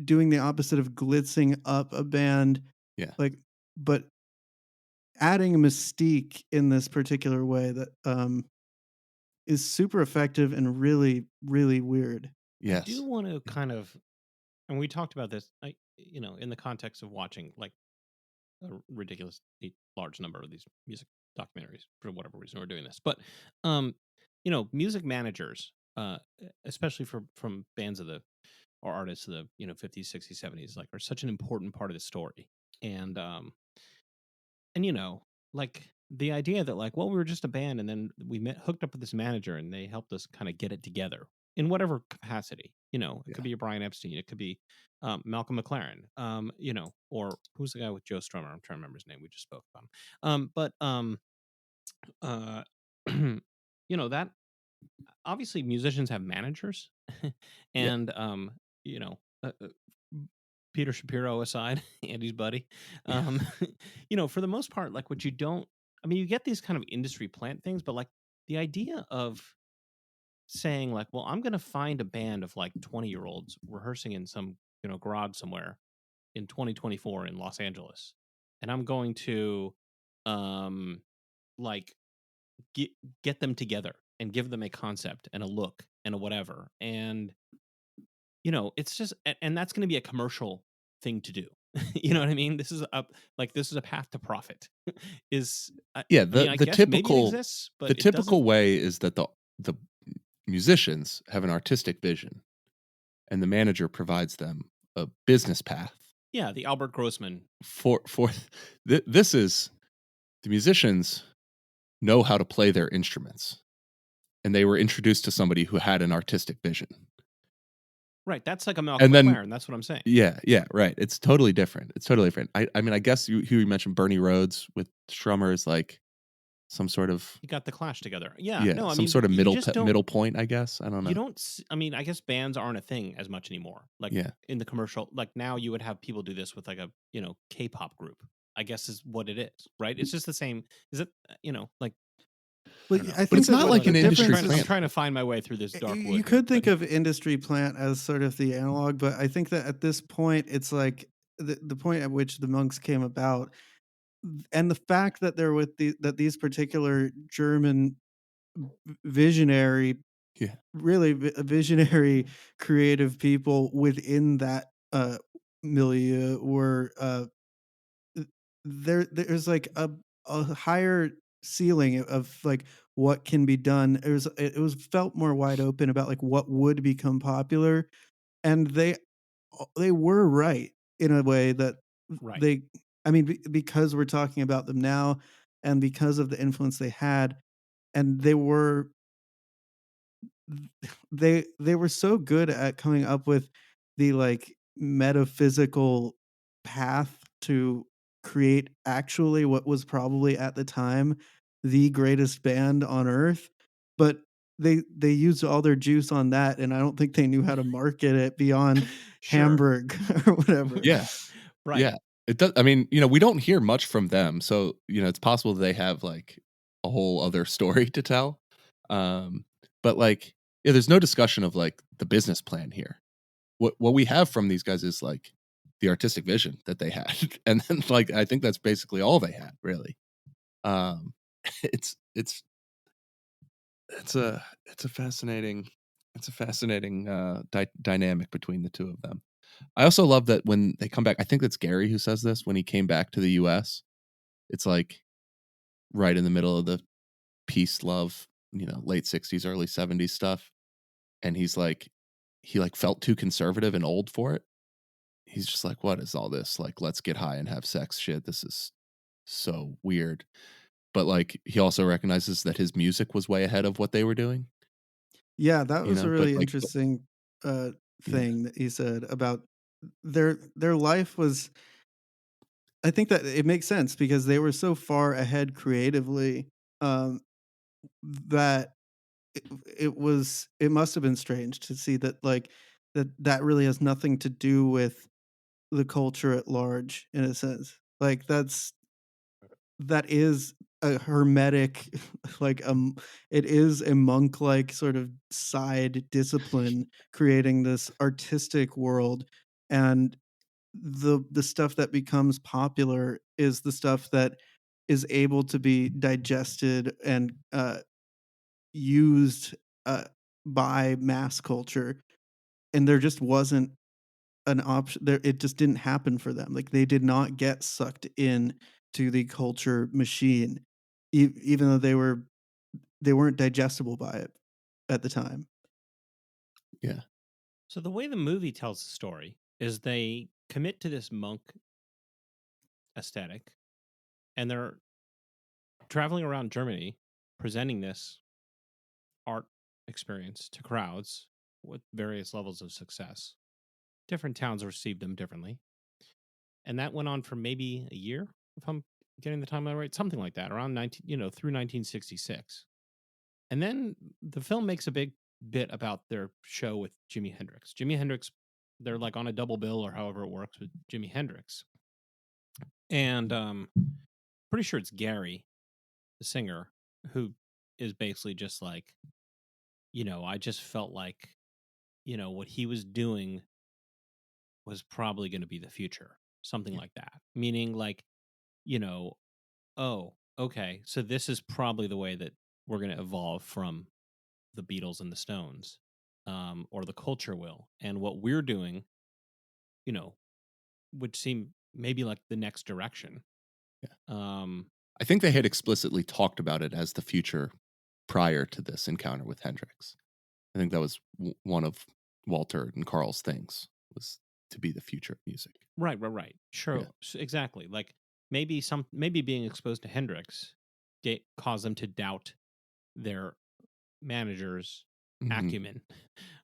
doing the opposite of glitzing up a band, Yeah. like, but adding a mystique in this particular way that is super effective and really, really weird. I do Yes. want to kind of, and we talked about this, in the context of watching like a ridiculously large number of these music documentaries for whatever reason we're doing this. But music managers, especially from bands of the or artists of the 50s, 60s, 70s, like are such an important part of the story. And like the idea that like, well, we were just a band and then we hooked up with this manager and they helped us kind of get it together in whatever capacity. It Yeah. could be a Brian Epstein, it could be Malcolm McLaren, or who's the guy with Joe Strummer? I'm trying to remember his name. We just spoke about him. Uh, that obviously musicians have managers, Yeah. and you know, uh, uh, Peter Shapiro aside, Andy's buddy, um, for the most part, like what you don't, I mean, you get these kind of industry plant things, but like the idea of saying like, well, I'm going to find a band of like 20-year-olds rehearsing in some garage somewhere in 2024 in Los Angeles, and I'm going to um like get get them together and give them a concept and a look and a whatever, and it's just and that's going to be a commercial thing to do. You know what I mean? This is a path to profit. Yeah, I mean, the I the guess maybe it typical exists, but the it doesn't. typical way is that the musicians have an artistic vision and the manager provides them a business path Yeah, the Albert Grossman. for this is the musicians know how to play their instruments and they were introduced to somebody who had an artistic vision. Right, that's like a Malcolm And then McLaren. That's what I'm saying. yeah, right. It's totally different. It's totally different. I mean, I guess you mentioned Bernie Rhodes with Strummer is like some sort of He got the Clash together. Yeah, no, I some mean, sort of you just don't. middle point, I guess. I don't You know. don't. I mean, I guess bands aren't a thing as much anymore. Like Yeah. in the commercial, like now you would have people do this with like a K-pop group. I guess is what it is, right? It's just the same. Is it? Like. Well, I don't know. I But think it's that not what like the an industry difference I'm is, plant. trying to find my way through this dark wood. you could think but- of industry plant as sort of the analog, but I think that at this point, it's like the point at which the monks came about, and the fact that they're with these particular German visionary, Yeah. really visionary, creative people within that milieu were there's like a higher ceiling of like what can be done. It was felt more wide open about like what would become popular, and they were right in a way that Right. they. I mean, because we're talking about them now, and because of the influence they had, and they were so good at coming up with the like metaphysical path to create actually what was probably at the time the greatest band on earth, but they used all their juice on that, and I don't think they knew how to market it beyond Sure. Hamburg or whatever. Yeah. Right. Yeah. It does. I mean, we don't hear much from them, so it's possible they have like a whole other story to tell. But like, yeah, there's no discussion of like the business plan here. What we have from these guys is like the artistic vision that they had, and then like I think that's basically all they had, really. It's a fascinating dynamic between the two of them. I also love that when they come back, I think that's Gary who says this when he came back to the US. It's like right in the middle of the peace, love, late 60s, early 70s stuff. And he like felt too conservative and old for it. He's just like, what is all this? Like, let's get high and have sex shit. This is so weird. But like, he also recognizes that his music was way ahead of what they were doing. Yeah, that was a but, really like, interesting Yeah. thing that he said about their life was. I think that it makes sense because they were so far ahead creatively, um, that it must have been strange to see that like that really has nothing to do with the culture at large in a sense. Like that is a hermetic like it is a monk like sort of side discipline creating this artistic world, and the stuff that becomes popular is the stuff that is able to be digested and used uh, by mass culture, and there just wasn't an option there. It just didn't happen for them. Like they did not get sucked in to the culture machine, even though they weren't digestible by it at the time. Yeah. So the way the movie tells the story is they commit to this monk aesthetic, and they're traveling around Germany presenting this art experience to crowds with various levels of success. Different towns received them differently. And that went on for maybe a year, if I'm getting the timeline right, something like that, around through 1966. And then the film makes a big bit about their show with Jimi Hendrix. Jimi Hendrix, they're like on a double bill or however it works with Jimi Hendrix. And pretty sure it's Gary, the singer, who is basically just like, I just felt like, what he was doing was probably going to be the future, something like that. Meaning, like, you know, oh, okay, so this is probably the way that we're going to evolve from the Beatles and the Stones, or the culture will. And what we're doing, would seem maybe like the next direction. Yeah. Um, I think they had explicitly talked about it as the future prior to this encounter with Hendrix. I think that was one of Walter and Carl's things, was to be the future of music. right. Sure, Yeah. exactly. Like maybe being exposed to Hendrix caused them to doubt their manager's Mhm. acumen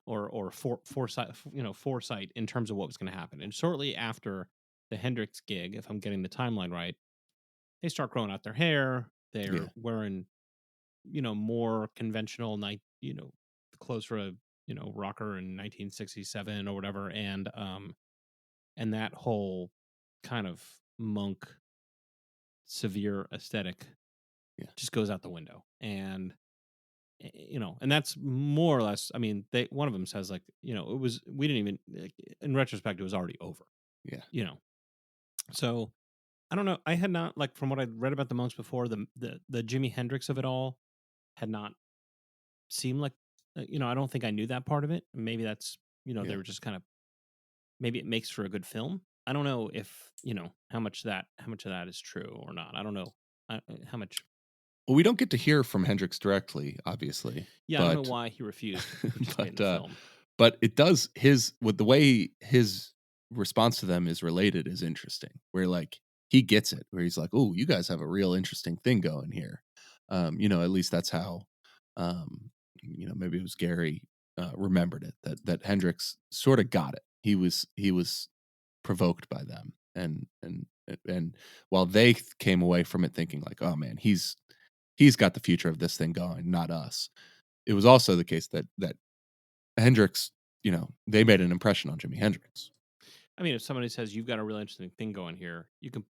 or foresight in terms of what was going to happen. And shortly after the Hendrix gig, if I'm getting the timeline right, they start growing out their hair. They're Yeah. wearing, more conventional clothes for a, rocker in 1967 or whatever. And that whole kind of monk severe aesthetic Yeah. just goes out the window. And and that's more or less, I mean, one of them says, like, we didn't even, like, in retrospect, it was already over. Yeah. So I don't know. I had not, like, from what I'd read about the monks before, the Jimi Hendrix of it all had not seemed like, I don't think I knew that part of it. Maybe that's, they Yeah. were just kind of, maybe it makes for a good film. I don't know if, how much of that is true or not. I don't know how much. Well, we don't get to hear from Hendrix directly, obviously. Yeah, I don't know why he refused to participate in the film. But it does, with the way his response to them is related is interesting. Where, like, he gets it, where he's like, "Oh, you guys have a real interesting thing going here." At least that's how, maybe it was Gary remembered it, that Hendrix sort of got it. He was provoked by them, and while they came away from it thinking like, "Oh man, he's got the future of this thing going, not us." It was also the case that Hendrix, they made an impression on Jimi Hendrix. I mean, if somebody says you've got a really interesting thing going here,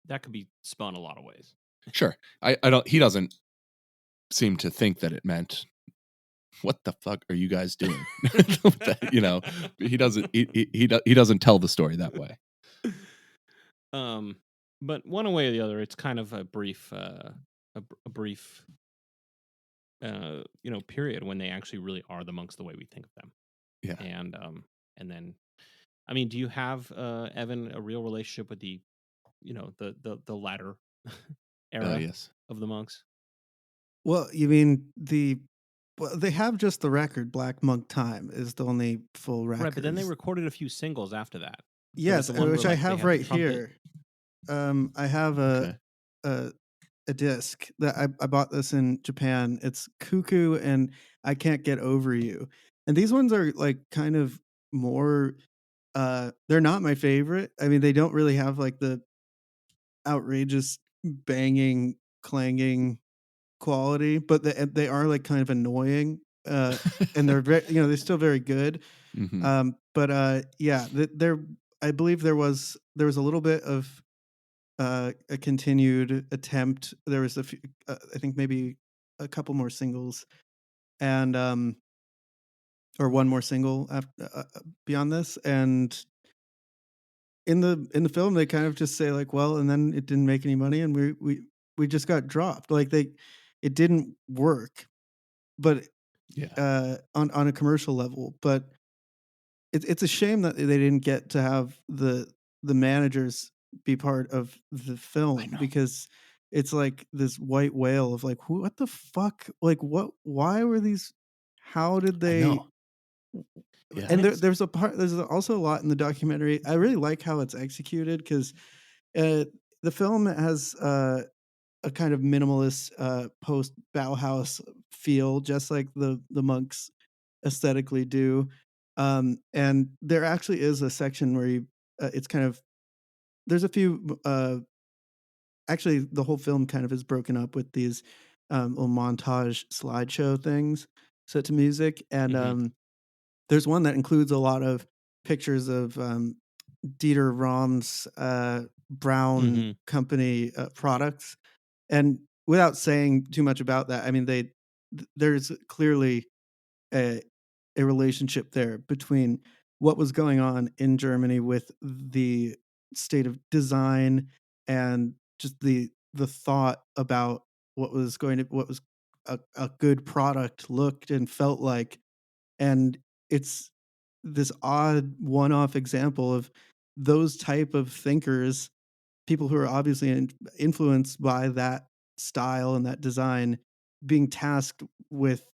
that could be spun a lot of ways. Sure. I don't, he doesn't seem to think that it meant, what the fuck are you guys doing? He doesn't tell the story that way. But one way or the other, it's kind of a brief period when they actually really are the monks the way we think of them. Yeah. And then, I mean, do you have, Evan, a real relationship with the latter era Yes. of the monks? Well, you mean they have just the record. Black Monk Time is the only full record. Right, but then they recorded a few singles after that. Yes, which I have right here. I have a disc that I bought this in Japan. It's Cuckoo and I Can't Get Over You. And these ones are like kind of more they're not my favorite. I mean, they don't really have like the outrageous banging, clanging quality, but they are like kind of annoying. And they're very, they're still very good. Mhm. Yeah, there I believe there was a little bit of a continued attempt. There was a few, I think maybe a couple more singles, and or one more single after, beyond this. And in the film, they kind of just say like, well, and then it didn't make any money, and we just got dropped. Like it didn't work, but Yeah. On a commercial level. But it's a shame that they didn't get to have the managers be part of the film, because it's like this white whale of like, what the fuck? Like, why were these? How did I they? know. Yeah. And And it's there's also a lot in the documentary. I really like how it's executed because uh, the film has a kind of minimalist post Bauhaus feel, just like the monks aesthetically do. And there actually is a section where it's kind of there's a few. Actually, the whole film kind of is broken up with these little montage slideshow things set to music, and Mhm. there's one that includes a lot of pictures of Dieter Rahm's Brown Mhm. Company products. And without saying too much about that, I mean, there's clearly a a relationship there between what was going on in Germany with the state of design and just the thought about what was a good product looked and felt like. And it's this odd one-off example of those type of thinkers, people who are obviously influenced by that style and that design, being tasked with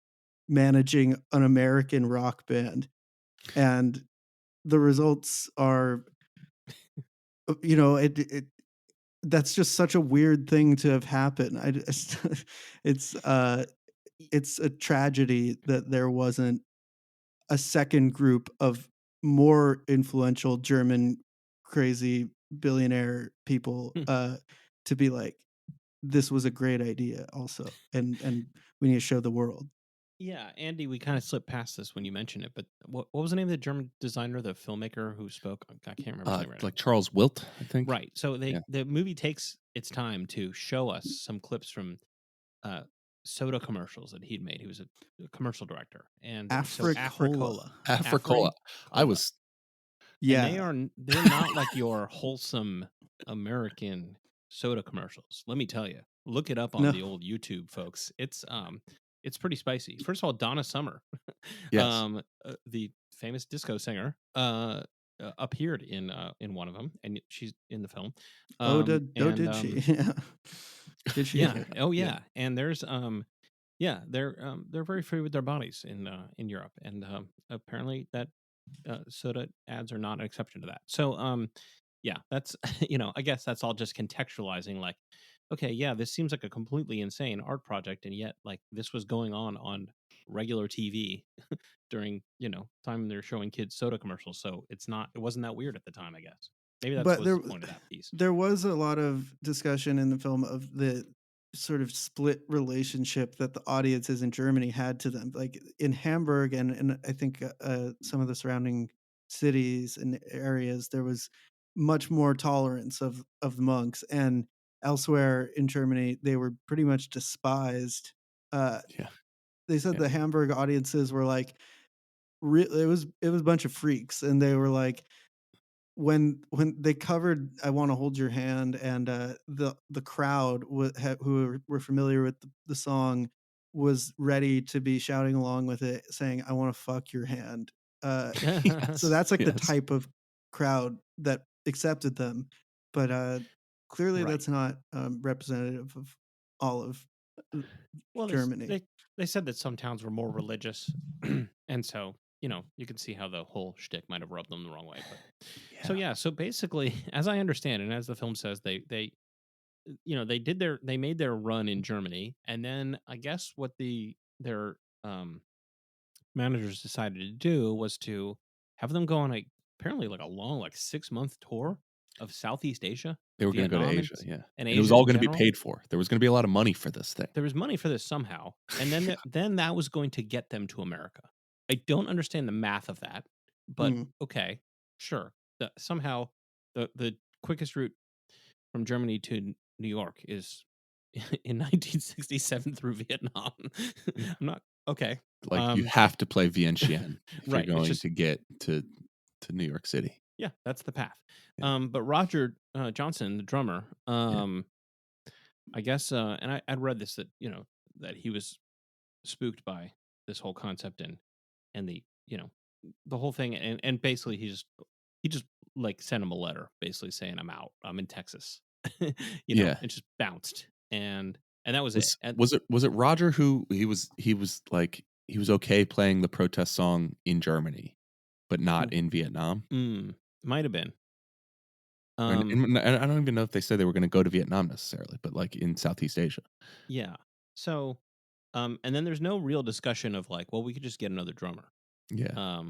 managing an American rock band. And the results are, it that's just such a weird thing to have happen. I just, it's uh it's a tragedy that there wasn't a second group of more influential German crazy billionaire people to be like, this was a great idea also, and we need to show the world. Yeah, Andy, we kind of slipped past this when you mentioned it, but what was the name of the German designer, the filmmaker who spoke? I can't remember his name right now. Like Charles Wilt, I think. Right. So Yeah. the movie takes its time to show us some clips from uh, soda commercials that he'd made. He was a commercial director, and so Africola. Africola. I Africola, was and Yeah. they're not like your wholesome American soda commercials. Let me tell you, look it up on No. the old YouTube, folks. It's pretty spicy. First of all, Donna Summer, yes. the famous disco singer, appeared in one of them, and she's in the film. Did she? Yeah. Did she? Yeah, oh Yeah. yeah, and there's yeah, they're very free with their bodies in Europe, and apparently that soda ads are not an exception to that. So yeah, that's I guess that's all just contextualizing. Like, okay, yeah, this seems like a completely insane art project, and yet like this was going on regular TV during time they're showing kids soda commercials. So it wasn't that weird at the time, I guess. Maybe that But was the point of that piece. there was a lot of discussion in the film of the sort of split relationship that the audiences in Germany had to them. Like in Hamburg and I think some of the surrounding cities and areas, there was much more tolerance of the monks, and elsewhere in Germany, they were pretty much despised. Uh, Yeah. they said Yeah. the Hamburg audiences were like, it was a bunch of freaks, and they were like, when they covered "I Want to Hold Your Hand," and the crowd who were familiar with the song was ready to be shouting along with it, saying "I want to fuck your hand." So Yes. that's like the Yes. type of crowd that accepted them, but clearly Right. that's not representative of all of uh, Well, Germany. they said that some towns were more religious, and so you can see how the whole shtick might have rubbed them the wrong way. But so Yeah. yeah, so basically, as I understand, and as the film says, they made their run in Germany, and then I guess what their managers decided to do was to have them go on apparently like a long 6-month tour of Southeast Asia, They were going to go to Vietnam, Asia. Yeah. and And it was Asia all in going to be general. paid for. There was going to be a lot of money for this thing. There was money for this somehow, and then then that was going to get them to America. I don't understand the math of that, but Mm. okay, sure. Somehow the quickest route from Germany to New York is in 1967 through Vietnam. I'm not okay. Like you have to play Vientiane if you're Right. It's going just to get to New York City. yeah, that's the path. Yeah. But Roger Johnson, the drummer, Yeah. I guess, and I'd read this that he was spooked by this whole concept and the whole thing, and basically he just like sent him a letter basically saying I'm out, I'm in Texas, Yeah. and just bounced. and that was it. Was And was it Roger who he was like he was okay playing the protest song in Germany, but not in Vietnam? might have been. And I don't even know if they said they were going to go to Vietnam necessarily, but like in Southeast Asia. Yeah. So, and then there's no real discussion of like, well, we could just get another drummer. Yeah,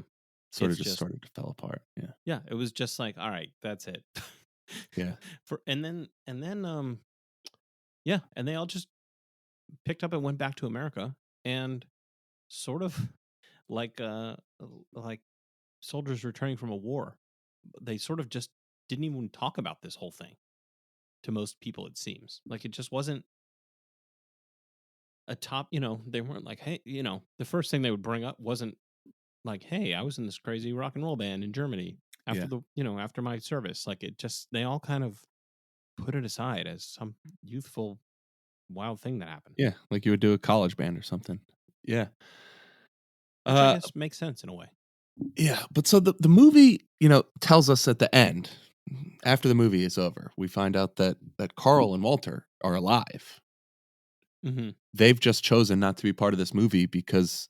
It's just just sort of fell apart. Yeah, yeah, it was just like, all right, that's it. yeah, And then yeah, and they all just picked up and went back to America, and sort of like like soldiers returning from a war. They sort of just didn't even talk about this whole thing to most people. It seems like it just wasn't a top. They weren't like, hey, the first thing they would bring up wasn't like, hey, I was in this crazy rock and roll band in Germany after yeah. after my service. Like it just they all kind of put it aside as some youthful wild thing that happened. Yeah, like you would do a college band or something. Yeah. Which I guess makes sense in a way. Yeah, but so the movie, tells us at the end, after the movie is over, we find out that Carl and Walter are alive. Mm-hmm. They've just chosen not to be part of this movie because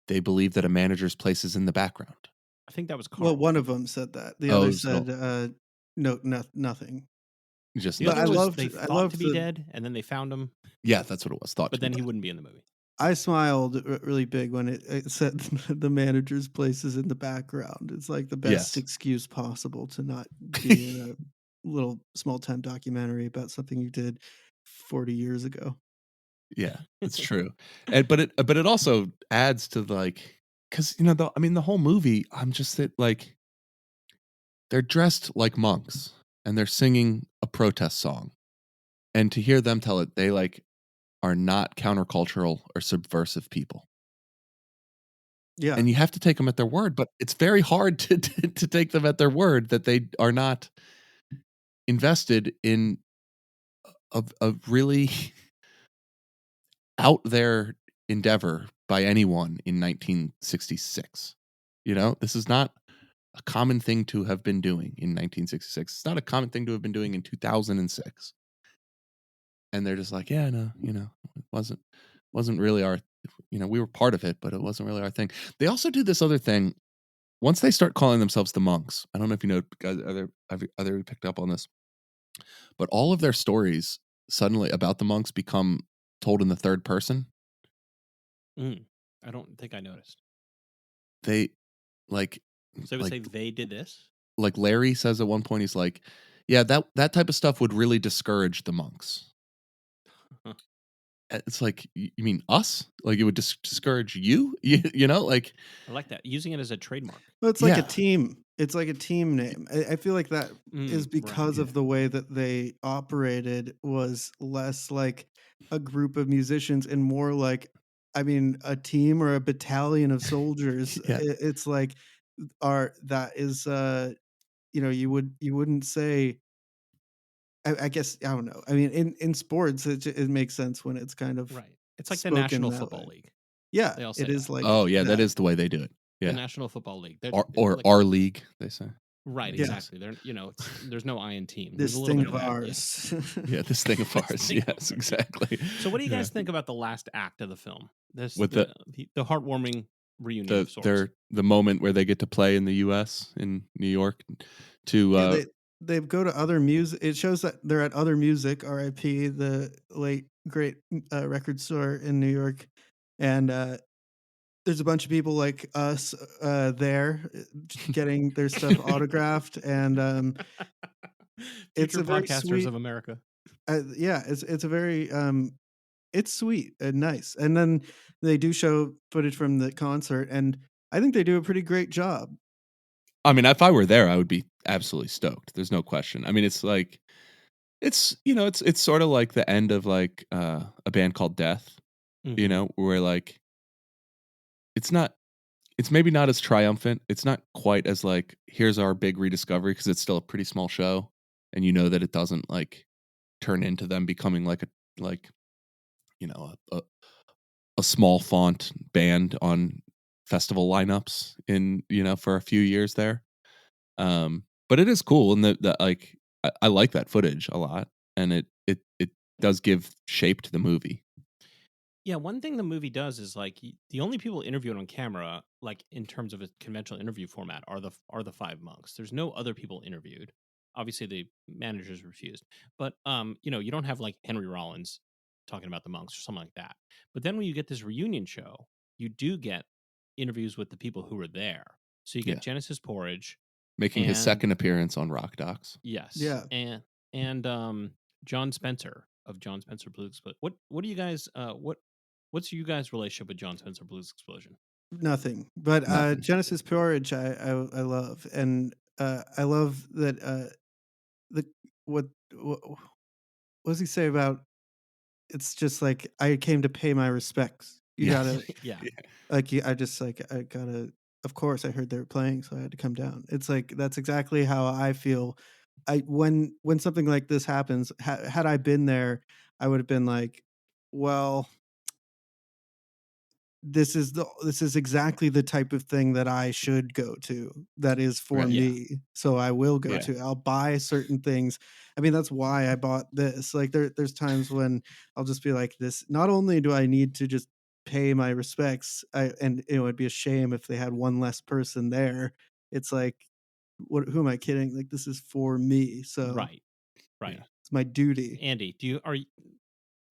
they believe that a manager's place is in the background. I think that was Carl. Well, one of them said that. The other said, no, nothing. Just the But other I was loved. they I thought loved to be dead, and then they found him. Yeah, that's what it was. But then he wouldn't be in the movie. I smiled really big when it said the manager's place is in the background. It's like the best excuse possible to not be in a little small time documentary about something you did 40 years ago. Yeah, it's true. But it also adds to because the whole movie, I'm just like they're dressed like monks and they're singing a protest song, and to hear them tell it, they are not countercultural or subversive people. Yeah. And you have to take them at their word, but it's very hard to take them at their word that they are not invested in a really out there endeavor by anyone in 1966. This is not a common thing to have been doing in 1966. It's not a common thing to have been doing in 2006. And they're just like, yeah, no, it wasn't really our, we were part of it, but it wasn't really our thing. They also do this other thing. Once they start calling themselves the monks, I don't know if you know, guys, either picked up on this, but all of their stories suddenly about the monks become told in the third person. I don't think I noticed. They like, so I would say they did this. Like Larry says at one point, he's like, yeah, that type of stuff would really discourage the monks. It's like, you mean us? Like it would discourage you? Like I like that. Using it as a trademark. Well, it's like a team. It's like a team name. I feel like that is because of the way that they operated was less like a group of musicians and more like, a team or a battalion of soldiers. It's like that is, you wouldn't say, I guess, I don't know. I mean, in sports, it makes sense when it's kind of right. It's like the National Football League. Yeah, they all say it is like. Oh yeah, that is the way they do it. Yeah, the National Football League, or like, our league, they say. Right, exactly. They're there's no I in team. This there's a thing little bit of of ours. Yeah, this thing of ours. Yes, exactly. So, what do you guys think about the last act of the film? With the heartwarming reunion of sorts. The moment where they get to play in the U.S. in New York to. They go to other music. It shows that they're at Other Music, R.I.P., the late great record store in New York, and there's a bunch of people like us there getting their stuff autographed, and it's a very podcasters sweet of America. Yeah, it's a very it's sweet and nice, and then they do show footage from the concert, and I think they do a pretty great job. I mean, if I were there, I would be absolutely stoked. There's no question. I mean, it's like, it's sort of like the end of like a band called Death, where like, it's maybe not as triumphant. It's not quite as like, here's our big rediscovery, because it's still a pretty small show, and that it doesn't like turn into them becoming like a small font band on festival lineups in for a few years there. But it is cool, and that like I like that footage a lot, and it does give shape to the movie. Yeah, one thing the movie does is like the only people interviewed on camera, like in terms of a conventional interview format, are the five monks. There's no other people interviewed. Obviously, the managers refused, but you don't have like Henry Rollins talking about the monks or something like that. But then when you get this reunion show, you do get interviews with the people who were there. So you get Yeah. Genesis Porridge Making his and- second appearance on Rock Docs. yes, Yeah. and John Spencer of John Spencer Blues. But what do you guys what's you guys' relationship with John Spencer Blues Explosion? Nothing. But Nothing. Genesis Porridge I love. And I love that what does he say about it's just like I came to pay my respects. You Yeah. gotta Yeah. like I just like I gotta of course I heard they were playing, so I had to come down. It's like that's exactly how I feel. When something like this happens, had I been there, I would have been like, well, this is exactly the type of thing that I should go to. That is for Right. Yeah. me. So I will go Yeah. to. I'll buy certain things. I mean, that's why I bought this. Like there's times when I'll just be like this. Not only do I need to just pay my respects, and it would be a shame if they had one less person there. It's like, who am I kidding? Like this is for me. So Right. Yeah. it's my duty. Andy, did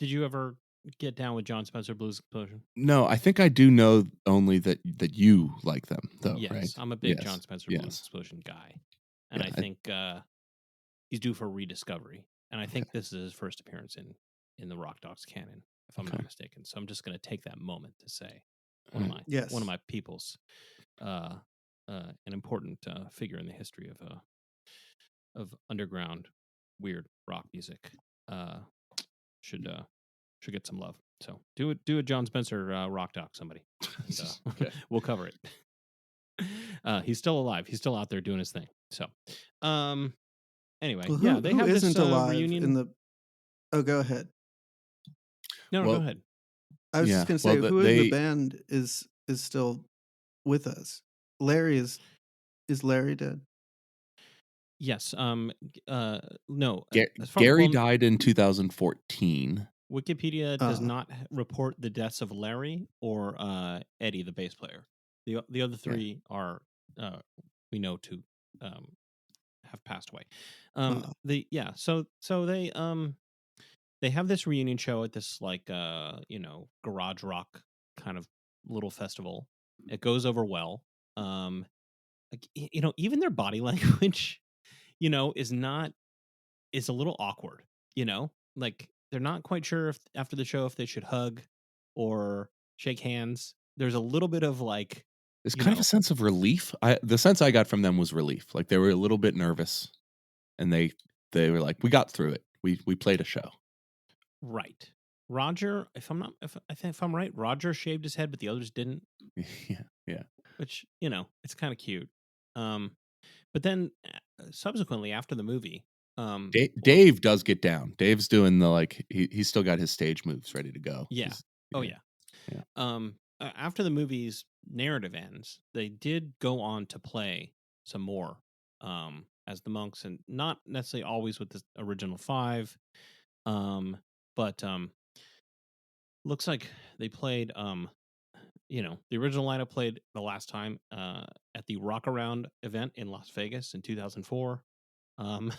you ever get down with John Spencer Blues Explosion? No, I think I do know only that you like them, though, Yes, right? I'm a big Yes. John Spencer Blues Yes. Explosion guy, and Yeah, I think he's due for rediscovery. And I think this is his first appearance in the Rock Dogs canon, if I'm not Okay. mistaken. So I'm just going to take that moment to say Yes. one of my people's an important figure in the history of underground weird rock music should get some love. So do a John Spencer rock doc, somebody. And, Okay. we'll cover it. He's still alive. He's still out there doing his thing. So, anyway, Well, yeah, they who have isn't this alive reunion. in the? Oh, go ahead. No, Well, go ahead. I was yeah, just gonna well, say, who in the band is still with us? Larry is Larry dead? Yes. No. As far Gary well, died in 2014. Wikipedia does Uh, not report the deaths of Larry or Eddie, the bass player. The other three are we know to have passed away. So they have this reunion show at this like garage rock kind of little festival. It goes over well. Like, even their body language, is a little awkward. Like they're not quite sure if after the show if they should hug or shake hands. There's a little bit of like There's kind of a sense of relief. The sense I got from them was relief. Like they were a little bit nervous, and they were like, "We got through it. We played a show." right. Roger, if I'm right, Roger shaved his head, but the others didn't. Yeah. Which it's kind of cute. But then subsequently after the movie, Dave does get down. Dave's doing the like he's still got his stage moves ready to go. Yeah. Yeah. Yeah. After the movie's narrative ends, they did go on to play some more as the monks, and not necessarily always with the original five. But looks like they played the original lineup played the last time at the Rock Around event in Las Vegas in 2004. I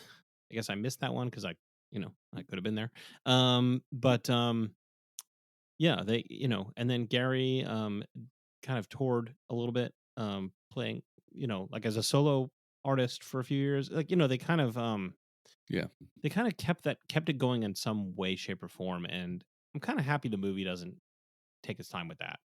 guess I missed that one because I could have been there. But yeah, they and then Gary kind of toured a little bit, playing like as a solo artist for a few years. Like they kind of they kind of kept it going in some way, shape, or form, and I'm kind of happy the movie doesn't take its time with that,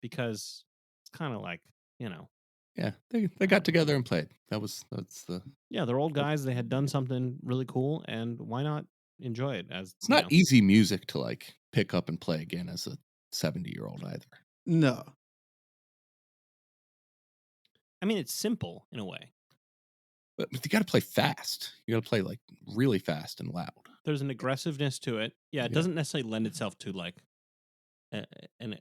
because it's kind of like Yeah, they got together and played. That's the. Yeah, they're old guys. They had done something really cool, and why not enjoy it? As It's not easy music to like pick up and play again as a 70-year-old either. No. I mean, it's simple in a way. But you got to play fast. You got to play like really fast and loud. There's an aggressiveness to it. Yeah, it doesn't necessarily lend itself to like an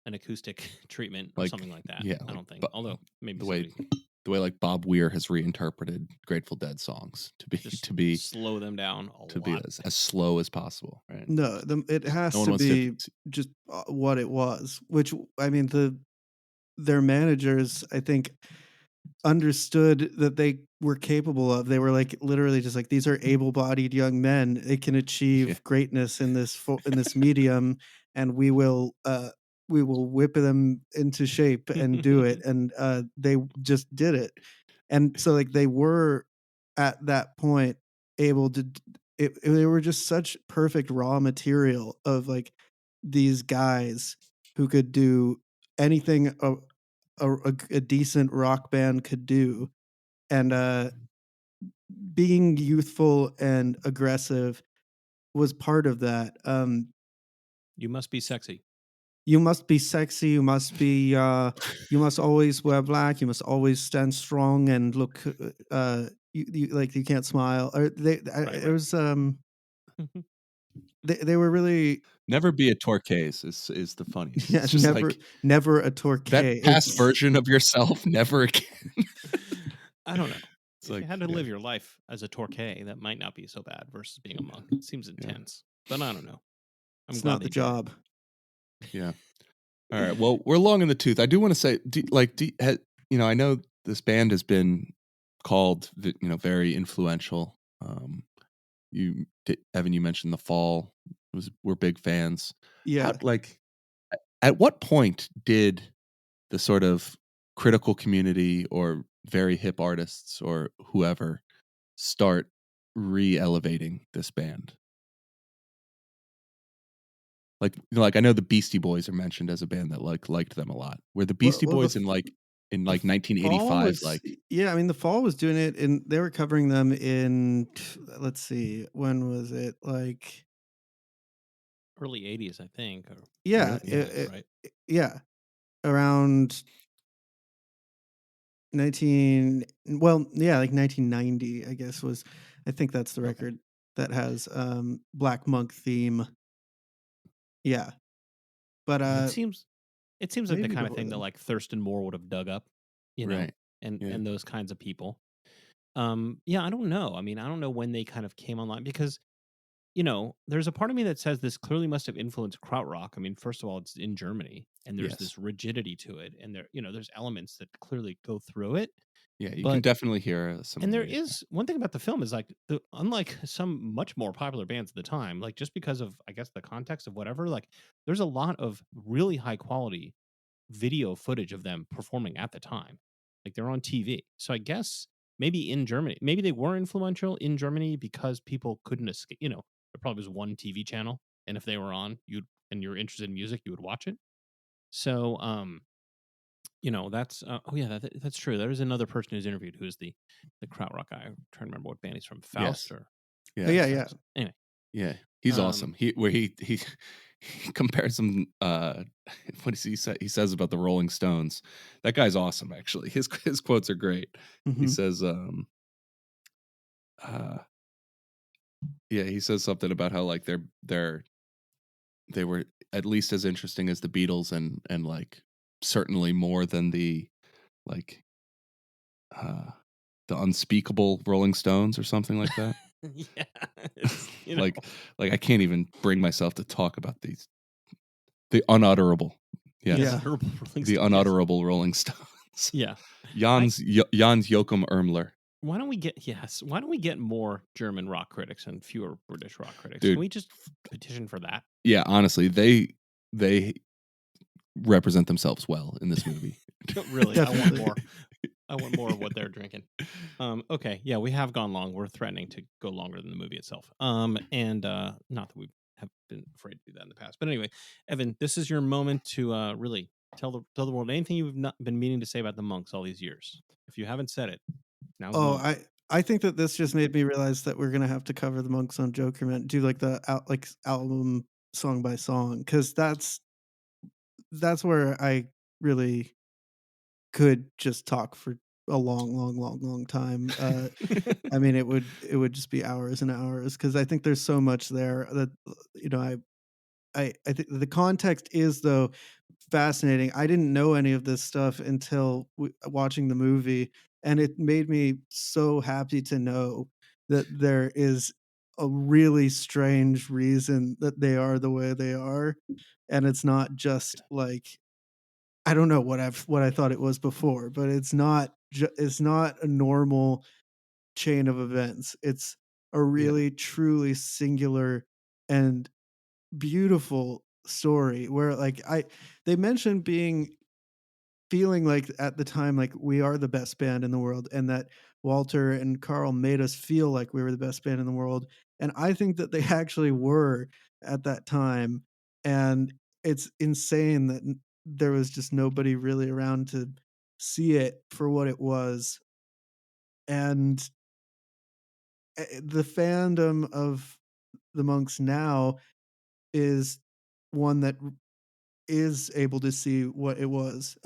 acoustic treatment or Like, something like that. yeah, I like don't think. Although maybe the way somebody- like Bob Weir has reinterpreted Grateful Dead songs to be Just to be slow them down a to be lot. as slow as possible, right? No, it has No one to wants to. be just what it was. Which I mean, their managers, I think, understood that they were capable of. They were like literally just like, these are able-bodied young men. They can achieve Yeah. greatness in this medium, and we will whip them into shape and do it. And they just did it. And so like they were at that point able to they were just such perfect raw material of like these guys who could do anything a decent rock band could do. And being youthful and aggressive was part of that. You must be sexy. You must be sexy. You must be. You must always wear black. You must always stand strong and look. You like you can't smile. Or it was. They were really. Never be a Torquays is the funniest. Yeah, It's just like never a that Torquay. past version of yourself. Never again. I don't know. It's If like, you had to yeah. live your life as a Torquay, that might not be so bad versus being a monk. It seems intense, but I don't know. I'm It's glad not they the did it. job. Yeah. All right. Well, we're long in the tooth. I do want to say, I know this band has been called, very influential. Evan, you mentioned The Fall. We're big fans. Yeah. At what point did the sort of critical community or very hip artists or whoever start re-elevating this band? Like I know the Beastie Boys are mentioned as a band that liked them a lot. Were the Beastie Well, Boys in 1985 Fall was, yeah, I mean, the Fall was doing it, and they were covering them in, let's see, when was it? Like, Early 80s, I think. Or yeah, Really? right? yeah, around like 1990, I guess was, I think that's the Okay. record that has Black Monk theme. Yeah, but It seems like the maybe kind of before thing that then. like Thurston Moore would have dug up, Right. and Yeah. those kinds of people. Yeah, I don't know. I mean, I don't know when they kind of came online because there's a part of me that says this clearly must have influenced krautrock. I mean, first of all, it's in Germany, and there's Yes. this rigidity to it, and there's elements that clearly go through it. Yeah, you But can definitely hear some. and there is one thing about the film is like unlike some much more popular bands at the time, like just because of I guess the context of whatever, like there's a lot of really high quality video footage of them performing at the time. Like they're on TV. So I guess maybe in Germany, maybe they were influential in Germany because people couldn't escape, there probably was one TV channel, and if they were on, you're interested in music, you would watch it. So that's that's true. There is another person who's interviewed who's the krautrock guy. I'm trying to remember what band he's from. Faust Yes. or Yeah. Yeah. anyway. Yeah, he's awesome. He compares them. What does he say? He says about the Rolling Stones. That guy's awesome. Actually, his quotes are great. He Mhm. says, he says something about how like they were at least as interesting as the Beatles and like certainly more than the like the unspeakable Rolling Stones or something like that. Yeah, it's, like I can't even bring myself to talk about the unutterable. Yes. Yeah. unutterable Rolling The Stones. unutterable Rolling Stones. Yeah. Jans Joachim Ermler. Why don't we get more German rock critics and fewer British rock critics? Dude. Can we just petition for that? Yeah, honestly, they represent themselves well in this movie. Really, I want Definitely. more. I want more of what they're drinking. Okay, yeah, we have gone long. We're threatening to go longer than the movie itself. And not that we have been afraid to do that in the past. But anyway, Evan, this is your moment to really tell the world anything you've not been meaning to say about the monks all these years. If you haven't said it, now's the moment. I think that this just made me realize that we're gonna have to cover the monks on Jokerman, do like the album song by song, because that's where I really could just talk for a long time. I mean, it would just be hours and hours, because I think there's so much there that I think the context is though fascinating. I didn't know any of this stuff until watching the movie, And it made me so happy to know that there is a really strange reason that they are the way they are. And it's not just like, I don't know what I thought it was before, but it's not a normal chain of events. It's a really truly singular and beautiful story where like they mentioned feeling like at the time like we are the best band in the world, and that Walter and Carl made us feel like we were the best band in the world, and I think that they actually were at that time. And it's insane that there was just nobody really around to see it for what it was. And the fandom of the Monks now is one that is able to see what it was.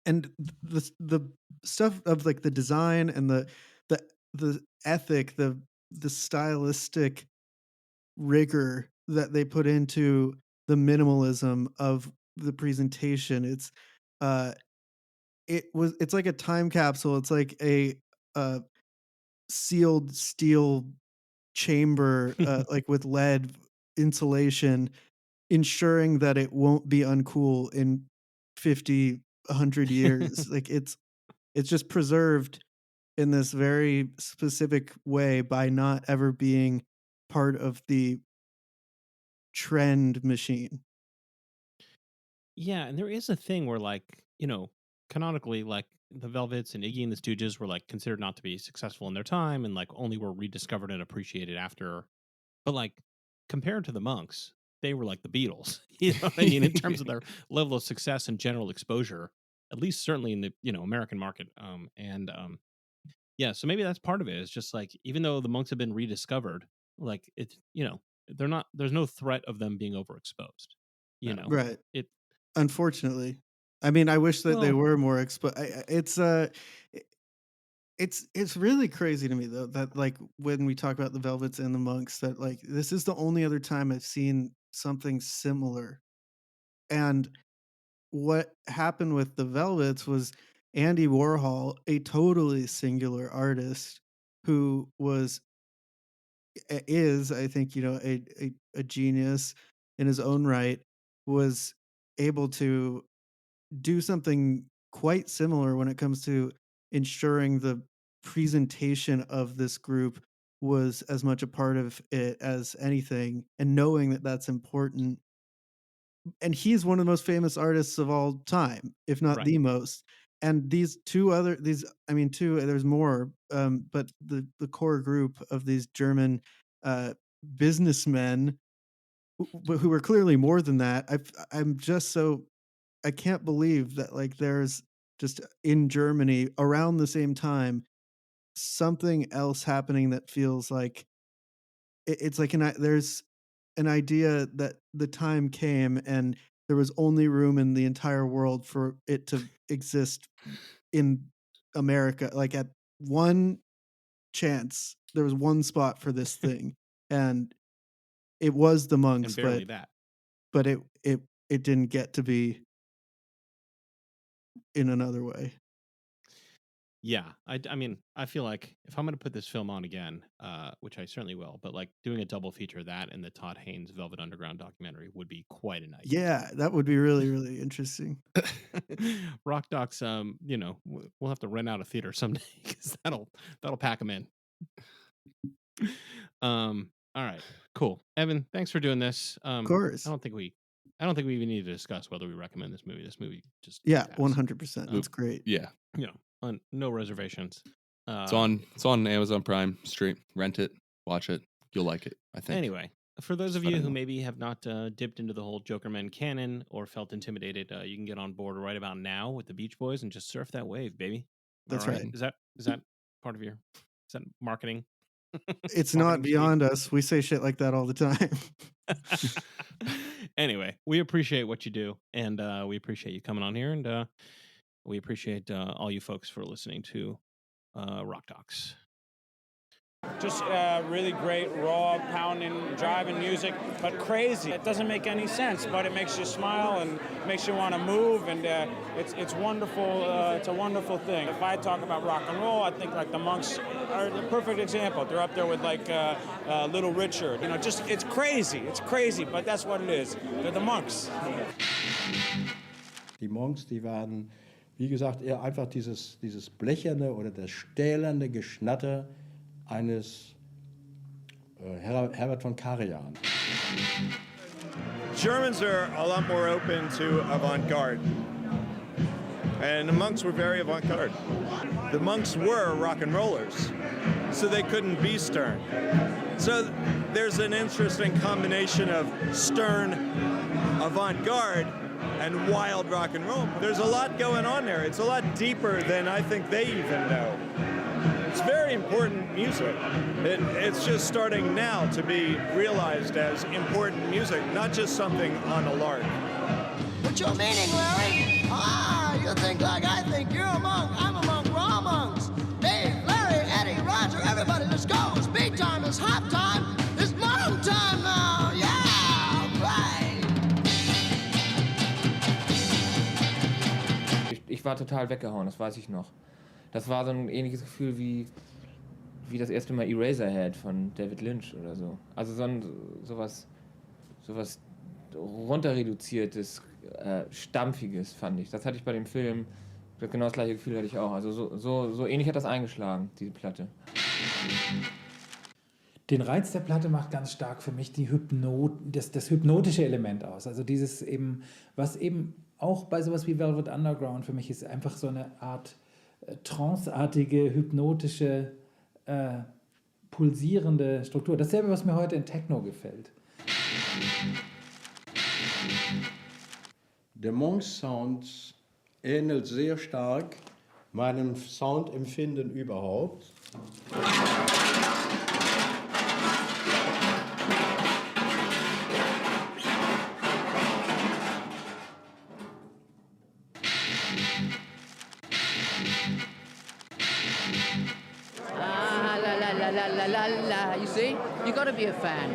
And the stuff of like the design and the the ethic, the stylistic rigor that they put into the minimalism of the presentation. Uh it's like a time capsule. It's like a uh sealed steel chamber, like with lead insulation, ensuring that it won't be uncool in 50, 100 years. Like it's just preserved in this very specific way by not ever being part of the trend machine. Yeah, and there is a thing where, like, canonically, like the Velvets and Iggy and the Stooges were like considered not to be successful in their time, and like only were rediscovered and appreciated after. But like compared to the Monks, they were like the Beatles. You know what I mean? In terms of their level of success and general exposure, at least certainly in the American market. Yeah, so maybe that's part of it. It's just like even though the Monks have been rediscovered, like it's they're not. There's no threat of them being overexposed. You know, Right. it Unfortunately. I mean, I wish that they well, were more it's it's really crazy to me though that like when we talk about the Velvets and the Monks, that like this is the only other time I've seen something similar. And what happened with the Velvets was Andy Warhol, a totally singular artist who is, I think, a genius in his own right, was able to do something quite similar when it comes to ensuring the presentation of this group was as much a part of it as anything, and knowing that that's important. And he's one of the most famous artists of all time, if not right. the most. And there's more, but the core group of these German uh, businessmen who were clearly more than that. I'm just so I can't believe that like there's just in Germany around the same time something else happening that feels like it's like there's an idea that the time came and there was only room in the entire world for it to exist in America. Like at one chance, there was one spot for this thing, and it was the And Monks, barely that. but it didn't get to be in another way. Yeah, I mean, I feel like if I'm going to put this film on again, which I certainly will, but like doing a double feature of that and the Todd Haynes Velvet Underground documentary would be quite a night. Yeah, that would be really, really interesting. Rock Docs, we'll have to rent out a theater someday because that'll pack them in. All right, cool. Evan, thanks for doing this. Of course. I don't think we even need to discuss whether we recommend this movie. This movie just Yeah, pass. 100%. That's great. Yeah. On no reservations. It's on Amazon Prime. Stream, rent it, watch it. You'll like it, I think. Anyway, for those of you who maybe have not dipped into the whole Jokermen canon or felt intimidated, you can get on board right about now with the Beach Boys and just surf that wave, baby. That's All right. Is that part of your marketing? It's Marketing not beyond us. We say shit like that all the time. Anyway, we appreciate what you do, and we appreciate you coming on here, and we appreciate all you folks for listening to Rock Talks. Just really great, raw, pounding, driving music, but crazy. It doesn't make any sense, but it makes you smile and makes you want to move, and it's wonderful. It's a wonderful thing. If I talk about rock and roll, I think like the Monks are the perfect example. They're up there with like Little Richard. You know, just it's crazy, but that's what it is. They're the Monks. Die Monks, die waren, wie gesagt, eher einfach dieses blecherne oder das stählerne Geschnatter eines Herbert von Karajan. Germans are a lot more open to avant-garde, and the Monks were very avant-garde. The Monks were rock and rollers, so they couldn't be stern. So there's an interesting combination of stern avant-garde and wild rock and roll. There's a lot going on there. It's a lot deeper than I think they even know. It's very important music. It's just starting now to be realized as important music, not just something on a lark. What's your meaning, Larry? Ah, you think like I think. You're a monk. I'm a monk. We're all monks. Dave, Larry, Eddie, Roger, everybody, let's go. It's beat time. It's hop time. It's monk time now. Yeah, right. Ich war total weggehauen, das weiß ich noch. Das war so ein ähnliches Gefühl wie das erste Mal Eraserhead von David Lynch oder so. Also sowas runterreduziertes, stampfiges fand ich. Das hatte ich bei dem Film, genau das gleiche Gefühl hatte ich auch. Also so ähnlich hat das eingeschlagen, diese Platte. Den Reiz der Platte macht ganz stark für mich das hypnotische Element aus. Also dieses eben, was eben auch bei sowas wie Velvet Underground für mich ist, einfach so eine Art tranceartige, hypnotische, pulsierende Struktur. Dasselbe, was mir heute in Techno gefällt. Der Monks Sound ähnelt sehr stark meinem Soundempfinden überhaupt. You see, you got to be a fan.